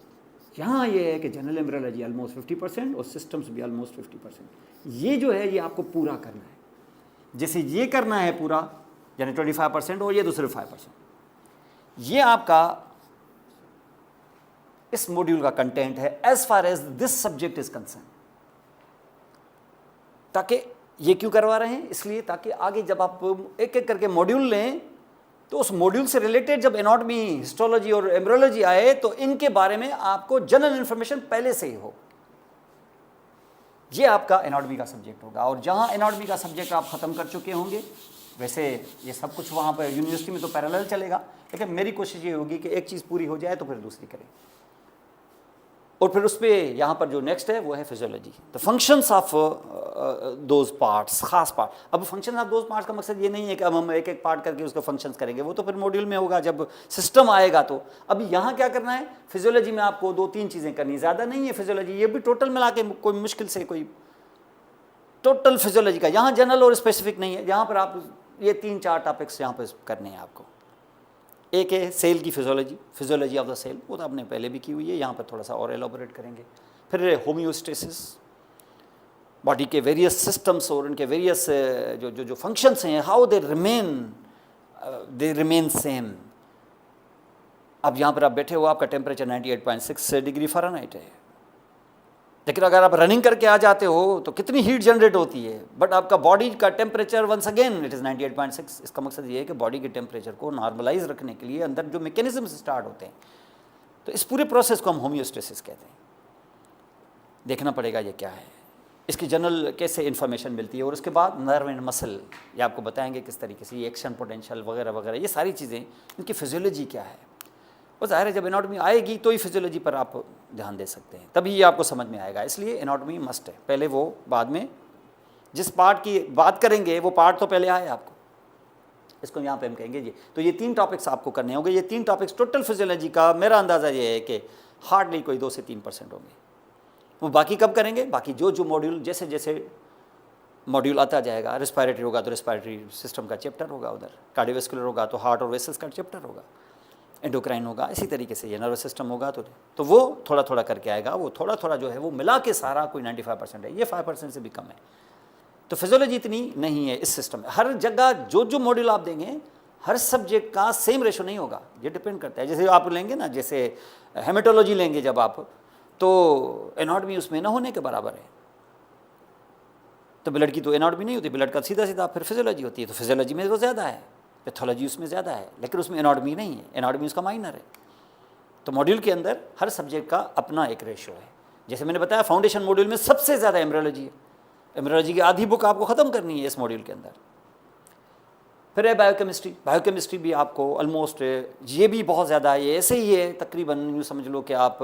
यहाँ ये है कि जनरल एम्ब्रियोलॉजी ऑलमोस्ट 50% और सिस्टम्स भी ऑलमोस्ट 50%। ये जो है ये आपको पूरा करना है। जैसे ये करना है पूरा यानी 25% और ये दूसरे 5%। ये आपका इस मॉड्यूल का कंटेंट है as far as this subject is concern. ताकि ये क्यों करवा रहे हैं? इसलिए ताकि आगे जब आप एक एक करके मॉड्यूल लें तो उस मॉड्यूल से रिलेटेड जब एनाटॉमी, हिस्टोलॉजी और एम्ब्रियोलॉजी आए तो इनके बारे में आपको जनरल इंफॉर्मेशन पहले से ही हो। ये आपका एनाटॉमी का सब्जेक्ट होगा। और जहां एनाटॉमी का सब्जेक्ट आप ख़त्म कर चुके होंगे, वैसे ये सब कुछ वहाँ पर यूनिवर्सिटी में तो पैरेलल चलेगा, लेकिन मेरी कोशिश ये होगी कि एक चीज़ पूरी हो जाए तो फिर दूसरी करें। और फिर उस पर यहाँ पर जो नेक्स्ट है वो है physiology, the functions of those parts, खास पार्ट। अब फंक्शन ऑफ दोज पार्ट्स का मकसद ये नहीं है कि अब हम एक एक पार्ट करके उसका फंक्शंस करेंगे, वो तो फिर मॉड्यूल में होगा जब सिस्टम आएगा। तो अभी यहाँ क्या करना है, फिजियोलॉजी में आपको 2-3 चीज़ें करनी, ज़्यादा नहीं है फिजियोलॉजी, ये भी टोटल मिला के कोई मुश्किल से कोई टोटल फिजियोलॉजी का, यहाँ जनरल और स्पेसिफिक नहीं है, यहाँ पर आप ये 3-4 टॉपिक्स यहाँ पर करने हैं आपको। एक है सेल की physiology, physiology of the cell, वो तो आपने पहले भी की हुई है, यहाँ पर थोड़ा सा और एलोबोरेट करेंगे। फिर होम्योस्टेसिस, बॉडी के वेरियस सिस्टम्स और उनके वेरियस जो जो जो फंक्शंस हैं, हाउ दे रिमेन सेम। अब यहाँ पर आप बैठे हो, आपका टेम्परेचर 98.6 डिग्री फ़ारेनहाइट है, लेकिन अगर आप रनिंग करके आ जाते हो तो कितनी हीट जनरेट होती है, बट आपका बॉडी का temperature once again it is 98.6। इसका मकसद ये है कि बॉडी के टेम्परेचर को नॉर्मलाइज रखने के लिए अंदर जो मैकेनिज्म स्टार्ट होते हैं, तो इस पूरे प्रोसेस को हम होम्योस्टेसिस कहते हैं। देखना पड़ेगा ये क्या है, इसकी जनरल कैसे इन्फॉर्मेशन मिलती है, और उसके बाद नर्व एंड मसल, ये आपको बताएंगे किस तरीके से ये एक्शन पोटेंशियल वगैरह वगैरह, ये सारी चीज़ें, इनकी फिजियोलॉजी क्या है। और ज़ाहिर है जब एनाटॉमी आएगी तो ही फिजियोलॉजी पर आप ध्यान दे सकते हैं, तभी ये आपको समझ में आएगा। इसलिए एनाटॉमी मस्ट है, पहले वो, बाद में जिस पार्ट की बात करेंगे वो पार्ट तो पहले आए आपको, इसको यहाँ पे हम कहेंगे जी। तो ये 3 टॉपिक्स आपको करने होंगे, ये 3 टॉपिक्स टोटल फिजियोलॉजी का मेरा अंदाज़ा ये है कि हार्डली कोई 2 से 3% होंगे। वो बाकी कब करेंगे, बाकी जो जो मॉड्यूल, जैसे जैसे मॉड्यूल आता जाएगा, रिस्पायरेटरी होगा तो रिस्पायरेटरी सिस्टम का चैप्टर होगा, उधर कार्डियोवैस्कुलर होगा तो हार्ट और वेसल्स का चैप्टर होगा, एंडोक्राइन होगा, इसी तरीके से ये नर्वस सिस्टम होगा तो वो थोड़ा थोड़ा करके आएगा। वो थोड़ा थोड़ा जो है वो मिला के सारा कोई 95% है, ये 5% से भी कम है। तो फिजियोलॉजी इतनी नहीं है इस सिस्टम में। हर जगह जो जो मॉड्यूल आप देंगे, हर सब्जेक्ट का सेम रेशो नहीं होगा, ये डिपेंड करता है। जैसे आप लेंगे ना, जैसे हेमेटोलॉजी लेंगे जब आप, तो एनाटॉमी उसमें ना होने के बराबर है, तो ब्लड की तो एनाटॉमी नहीं होती, ब्लड का सीधा सीधा फिर फिजियोलॉजी होती है, तो फिजियोलॉजी में वो ज़्यादा है, पैथोलॉजी उसमें ज़्यादा है, लेकिन उसमें एनाटॉमी नहीं है, एनाटॉमी उसका माइनर है। तो मॉड्यूल के अंदर हर सब्जेक्ट का अपना एक रेशो है। जैसे मैंने बताया फाउंडेशन मॉड्यूल में सबसे ज़्यादा एम्ब्रियोलॉजी है, एम्ब्रियोलॉजी की आधी बुक आपको ख़त्म करनी है इस मॉड्यूल के अंदर। फिर है बायोकेमिस्ट्री, बायोकेमिस्ट्री भी आपको ऑलमोस्ट, ये भी बहुत ज़्यादा है, ये ऐसे ही है तकरीबन, यूँ समझ लो कि आप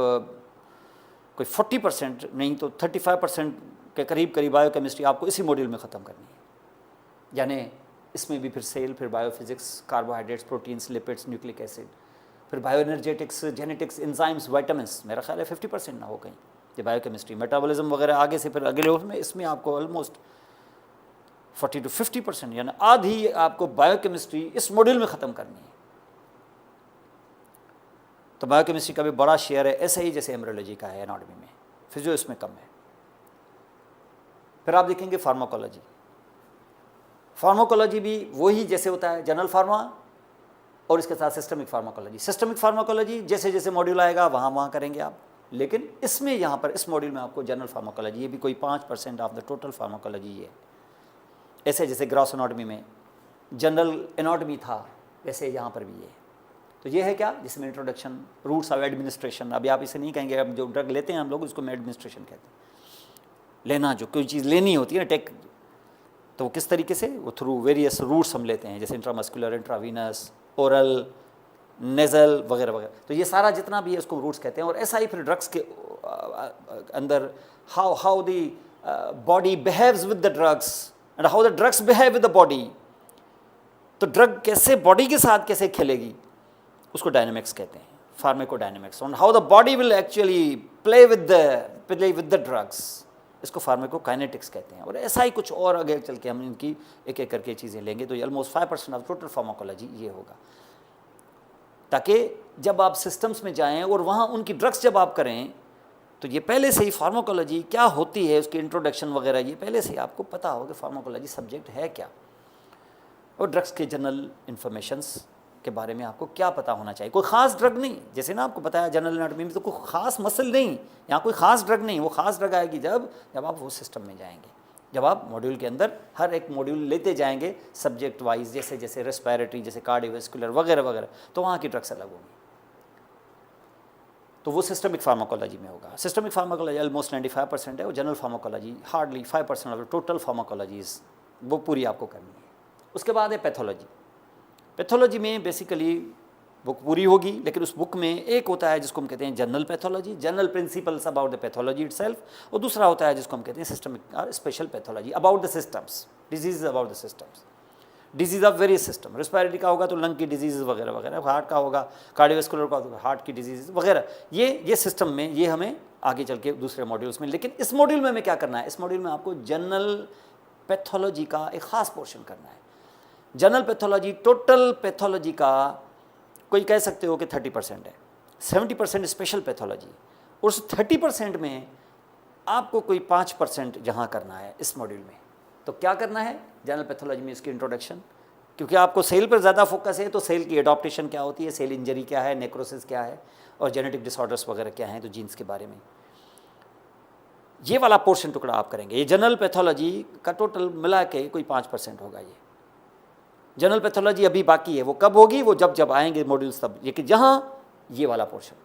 कोई 40% नहीं तो 35% के करीब करीब बायोकेमिस्ट्री आपको इसी मॉड्यूल में ख़त्म करनी है। यानी इसमें भी फिर सेल, फिर biophysics, carbohydrates, proteins, lipids, nucleic acid, फिर बायोएनर्जेटिक्स, जेनेटिक्स, एंजाइम्स, विटामिन्स, मेरा ख्याल है 50% ना हो कहीं ये बायोकेमिस्ट्री। मेटाबॉलिज्म वगैरह आगे से फिर अगले उसमें, इसमें आपको ऑलमोस्ट 40 to 50%, यानी आधी आपको बायोकेमिस्ट्री इस मॉड्यूल में ख़त्म करनी है। तो बायोकेमिस्ट्री का भी बड़ा शेयर है, ऐसे ही जैसे एम्ब्रियोलॉजी का है एनाटॉमी में, फिजियो इसमें कम है। फिर आप देखेंगे फार्माकोलॉजी, फार्माकोलॉजी भी वही जैसे होता है जनरल फार्मा, और इसके साथ सिस्टमिक फार्माकोलॉजी। सिस्टमिक फार्माकोलॉजी जैसे जैसे मॉड्यूल आएगा वहाँ करेंगे आप, लेकिन इसमें यहाँ पर इस मॉड्यूल में आपको जनरल फार्माकोलॉजी, ये भी कोई 5% ऑफ द टोटल फार्माकोलॉजी है। ऐसे जैसे ग्रॉस एनाटॉमी में जनरल एनाटॉमी था, वैसे यहाँ पर भी है। तो ये है क्या, जिसमें इंट्रोडक्शन, रूट्स ऑफ एडमिनिस्ट्रेशन। अभी आप इसे नहीं कहेंगे, अब जो ड्रग लेते हैं हम लोग उसको एडमिनिस्ट्रेशन कहते हैं। लेना, जो कोई चीज़ लेनी होती है ना, टेक, तो वो किस तरीके से, वो थ्रू वेरियस रूट्स हम लेते हैं, जैसे इंट्रामस्कुलर, इंट्रावीनस, ओरल, नेज़ल वगैरह वगैरह। तो ये सारा जितना भी है उसको रूट्स कहते हैं। और ऐसा ही फिर ड्रग्स के अंदर how the body behaves with the drugs and how the drugs behave with the body. तो ड्रग कैसे बॉडी के साथ कैसे खेलेगी, उसको डायनेमिक्स कहते हैं, pharmacodynamics. On how the body will actually play with the drugs, इसको फार्माकोकाइनेटिक्स कहते हैं। और ऐसा ही कुछ और आगे चल के हम इनकी एक एक करके चीज़ें लेंगे, तो ये ऑलमोस्ट 5% ऑफ टोटल फार्माकोलॉजी ये होगा, ताकि जब आप सिस्टम्स में जाएं और वहाँ उनकी ड्रग्स जब आप करें, तो ये पहले से ही फार्माकोलॉजी क्या होती है, उसकी इंट्रोडक्शन वगैरह, ये पहले से ही आपको पता हो कि फार्माकोलॉजी सब्जेक्ट है क्या, और ड्रग्स के जनरल इन्फॉर्मेशंस के बारे में आपको क्या पता होना चाहिए। कोई ख़ास ड्रग नहीं, जैसे ना आपको बताया जनरल एनाटॉमी में तो कोई ख़ास मसल नहीं, यहाँ कोई ख़ास ड्रग नहीं। वो ख़ास ड्रग आएगी जब आप वो सिस्टम में जाएंगे, जब आप मॉड्यूल के अंदर हर एक मॉड्यूल लेते जाएंगे सब्जेक्ट वाइज, जैसे जैसे रेस्पिरेटरी, जैसे कार्डियोवैस्कुलर वगैरह वगैरह, तो वहाँ की ड्रग्स अलग होंगी। तो वो सिस्टमिक फार्माकोलॉजी में होगा। सिस्टमिक फार्माकोलॉजी ऑलमोस्ट 95% है, और general pharmacology hardly 5% of total pharmacologies, वो पूरी आपको करनी है। उसके बाद है पैथोलॉजी। पैथोलॉजी में बेसिकली बुक पूरी होगी, लेकिन उस बुक में एक होता है जिसको हम कहते हैं general pathology, general principles about the pathology itself, और दूसरा होता है जिसको हम कहते हैं सिस्टमिक और special pathology about the systems, disease about the systems, disease of various system. Respiratory का होगा तो लंग की डिजीज वगैरह वगैरह, हार्ट का होगा कार्डियोवैस्कुलर का होगा हार्ट की डिजीज वगैरह, ये सिस्टम में ये हमें आगे चल के दूसरे मॉड्यूल्स में। लेकिन इस मॉड्यूल में हमें क्या करना है, इस मॉड्यूल में आपको जनरल पैथोलॉजी का एक ख़ास पोर्शन करना है। जनरल पैथोलॉजी, टोटल पैथोलॉजी का कोई कह सकते हो कि 30% है, 70% स्पेशल पैथोलॉजी, उस 30% में आपको कोई 5% जहाँ करना है इस मॉड्यूल में। तो क्या करना है जनरल पैथोलॉजी में, इसकी इंट्रोडक्शन, क्योंकि आपको सेल पर ज़्यादा फोकस है, तो सेल की एडॉप्टेशन क्या होती है, सेल इंजरी क्या है, नेक्रोसिस क्या है, और जेनेटिक डिसऑर्डर्स वगैरह क्या हैं, तो जीन्स के बारे में ये वाला पोर्शन टुकड़ा आप करेंगे। ये जनरल पैथोलॉजी का टोटल मिला के कोई 5% होगा। ये जनरल पैथोलॉजी अभी बाकी है, वो कब होगी, वो जब जब आएंगे मॉड्यूल्स तब। लेकिन जहाँ ये वाला पोर्शन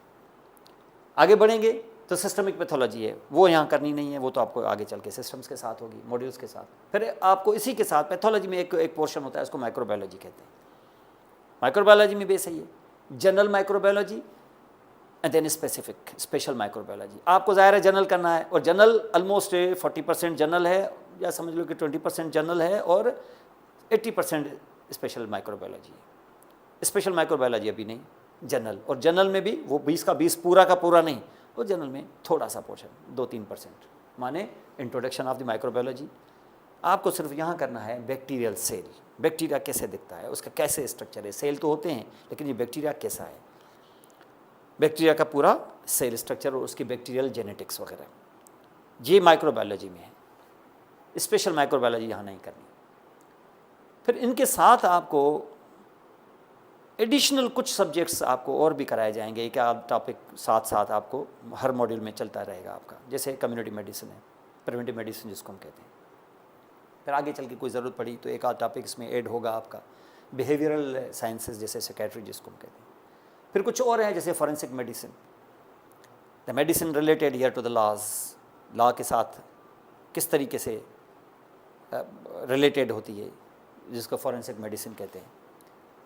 आगे बढ़ेंगे तो सिस्टमिक पैथोलॉजी है, वो यहाँ करनी नहीं है, वो तो आपको आगे चल के सिस्टम्स के साथ होगी, मॉड्यूल्स के साथ। फिर आपको इसी के साथ पैथोलॉजी में एक पोर्शन होता है, उसको माइक्रोबायोलॉजी कहते हैं। माइक्रोबायोलॉजी में बेस है ये general microbiology and then specific special microbiology. आपको ज़ाहिर है जनरल करना है, और जनरल ऑलमोस्ट 40% जनरल है, या समझ लो कि 20% जनरल है और 80% स्पेशल माइक्रोबायोलॉजी है। स्पेशल माइक्रोबायोलॉजी अभी नहीं, जनरल, और जनरल में भी वो 20 का 20 पूरा का पूरा नहीं, वो जनरल में थोड़ा सा पोर्शन 2-3%, माने इंट्रोडक्शन ऑफ द माइक्रोबायोलॉजी। आपको सिर्फ यहाँ करना है बैक्टीरियल सेल, बैक्टीरिया कैसे दिखता है, उसका कैसे स्ट्रक्चर है। सेल तो होते हैं, लेकिन ये बैक्टीरिया कैसा है, बैक्टीरिया का पूरा सेल स्ट्रक्चर और उसकी बैक्टीरियल जेनेटिक्स वगैरह, ये माइक्रोबायोलॉजी में है। स्पेशल माइक्रोबायोलॉजी यहाँ नहीं करनी। फिर इनके साथ आपको एडिशनल कुछ सब्जेक्ट्स आपको और भी कराए जाएंगे, एक आध टॉपिक साथ साथ आपको हर मॉड्यूल में चलता रहेगा आपका। जैसे कम्युनिटी मेडिसिन है, प्रिवेंटिव मेडिसिन जिसको हम कहते हैं। फिर आगे चल के कोई ज़रूरत पड़ी तो एक आध टॉपिक इसमें ऐड होगा आपका, बिहेवियरल साइंसेज जैसे साइकियाट्री जिसको हम कहते हैं। फिर कुछ और है जैसे forensic medicine, the medicine related here to the laws, law के साथ किस तरीके से रिलेटेड होती है, जिसको फॉरेंसिक मेडिसिन कहते हैं।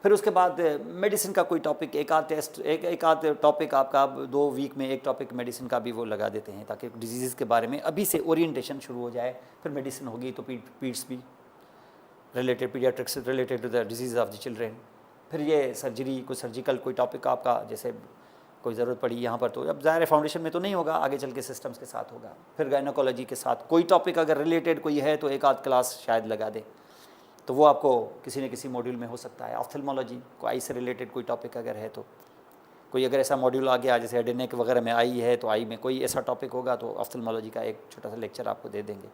फिर उसके बाद मेडिसिन का कोई टॉपिक, एक आध टेस्ट, एक आध टॉपिक आपका 2 वीक में एक टॉपिक मेडिसिन का भी वो लगा देते हैं, ताकि डिजीज़ के बारे में अभी से ओरिएंटेशन शुरू हो जाए। फिर मेडिसिन होगी तो पीड्स भी related, paediatrics related to the disease of the children. फिर ये सर्जरी, कोई सर्जिकल कोई टॉपिक आपका, जैसे कोई ज़रूरत पड़ी यहाँ पर, तो अब ज़ाहिर फाउंडेशन में तो नहीं होगा, आगे चल के सिस्टम्स के साथ होगा। फिर गायनोकोलॉजी के साथ कोई टॉपिक अगर रिलेटेड कोई है तो एक आध क्लास शायद लगा दे, तो वो आपको किसी न किसी मॉड्यूल में हो सकता है। ऑफ्थेल्मोलॉजी को आई से रिलेटेड कोई टॉपिक अगर है तो कोई, अगर ऐसा मॉड्यूल आ गया जैसे हेडेनेक वगैरह में आई है तो आई में कोई ऐसा टॉपिक होगा तो ऑफ्थेल्मोलॉजी का एक छोटा सा लेक्चर आपको दे देंगे।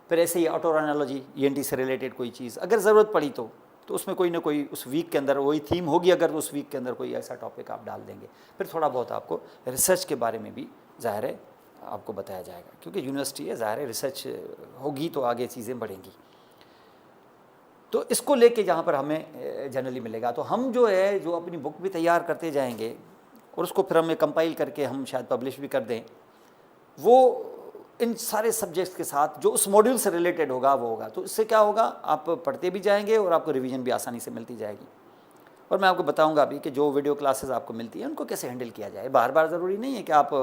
फिर ऐसे ही ऑटोराइनोलॉजी, ENT से रिलेटेड कोई चीज़ अगर ज़रूरत पड़ी तो उसमें कोई ना कोई उस वीक के अंदर वही थीम होगी, अगर उस वीक के अंदर कोई ऐसा टॉपिक आप डाल देंगे। फिर थोड़ा बहुत आपको रिसर्च के बारे में भी ज़ाहिर है आपको बताया जाएगा, क्योंकि यूनिवर्सिटी है, ज़ाहिर है रिसर्च होगी तो आगे चीज़ें बढ़ेंगी। तो इसको लेके जहाँ पर हमें जनरली मिलेगा, तो हम जो है जो अपनी बुक भी तैयार करते जाएंगे और उसको फिर हमें कंपाइल करके हम शायद पब्लिश भी कर दें, वो इन सारे सब्जेक्ट्स के साथ जो उस मॉड्यूल से रिलेटेड होगा वो होगा। तो इससे क्या होगा, आप पढ़ते भी जाएंगे और आपको रिवीजन भी आसानी से मिलती जाएगी। और मैं आपको बताऊंगा अभी कि जो वीडियो क्लासेस आपको मिलती हैं उनको कैसे हैंडल किया जाए। बार बार ज़रूरी नहीं है कि आप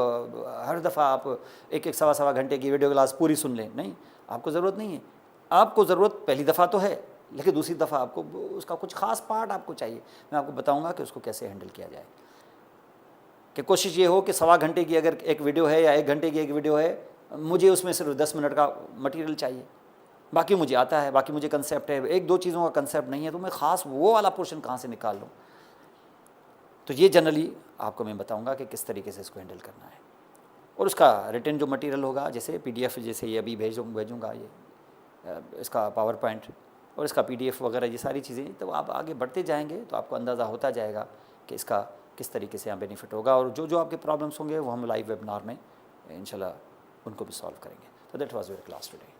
हर दफ़ा आप एक सवा घंटे की वीडियो क्लास पूरी सुन लें, नहीं, आपको ज़रूरत नहीं है। आपको ज़रूरत पहली दफ़ा तो है, लेकिन दूसरी दफ़ा आपको उसका कुछ ख़ास पार्ट आपको चाहिए। मैं आपको बताऊंगा कि उसको कैसे हैंडल किया जाए, कि कोशिश ये हो कि सवा घंटे की अगर एक वीडियो है या 1 घंटे की एक वीडियो है, मुझे उसमें सिर्फ 10 मिनट का मटेरियल चाहिए, बाकी मुझे आता है, बाकी मुझे कंसेप्ट है, 1-2 चीज़ों का कंसेप्ट नहीं है, तो मैं ख़ास वो वाला पोर्शन कहाँ से निकाल लूँ। तो ये जनरली आपको मैं बताऊंगा कि किस तरीके से इसको हैंडल करना है। और उसका रिटन जो मटेरियल होगा, जैसे PDF, जैसे ये अभी भेजूँगा ये इसका पावर पॉइंट और इसका PDF वगैरह, ये सारी चीज़ें, तो आप आगे बढ़ते जाएंगे तो आपको अंदाज़ा होता जाएगा कि इसका किस तरीके से यहाँ बेनिफिट होगा। और जो जो आपके प्रॉब्लम्स होंगे वो हम लाइव वेबिनार में इंशाल्लाह उनको भी सॉल्व करेंगे। तो that was your class today.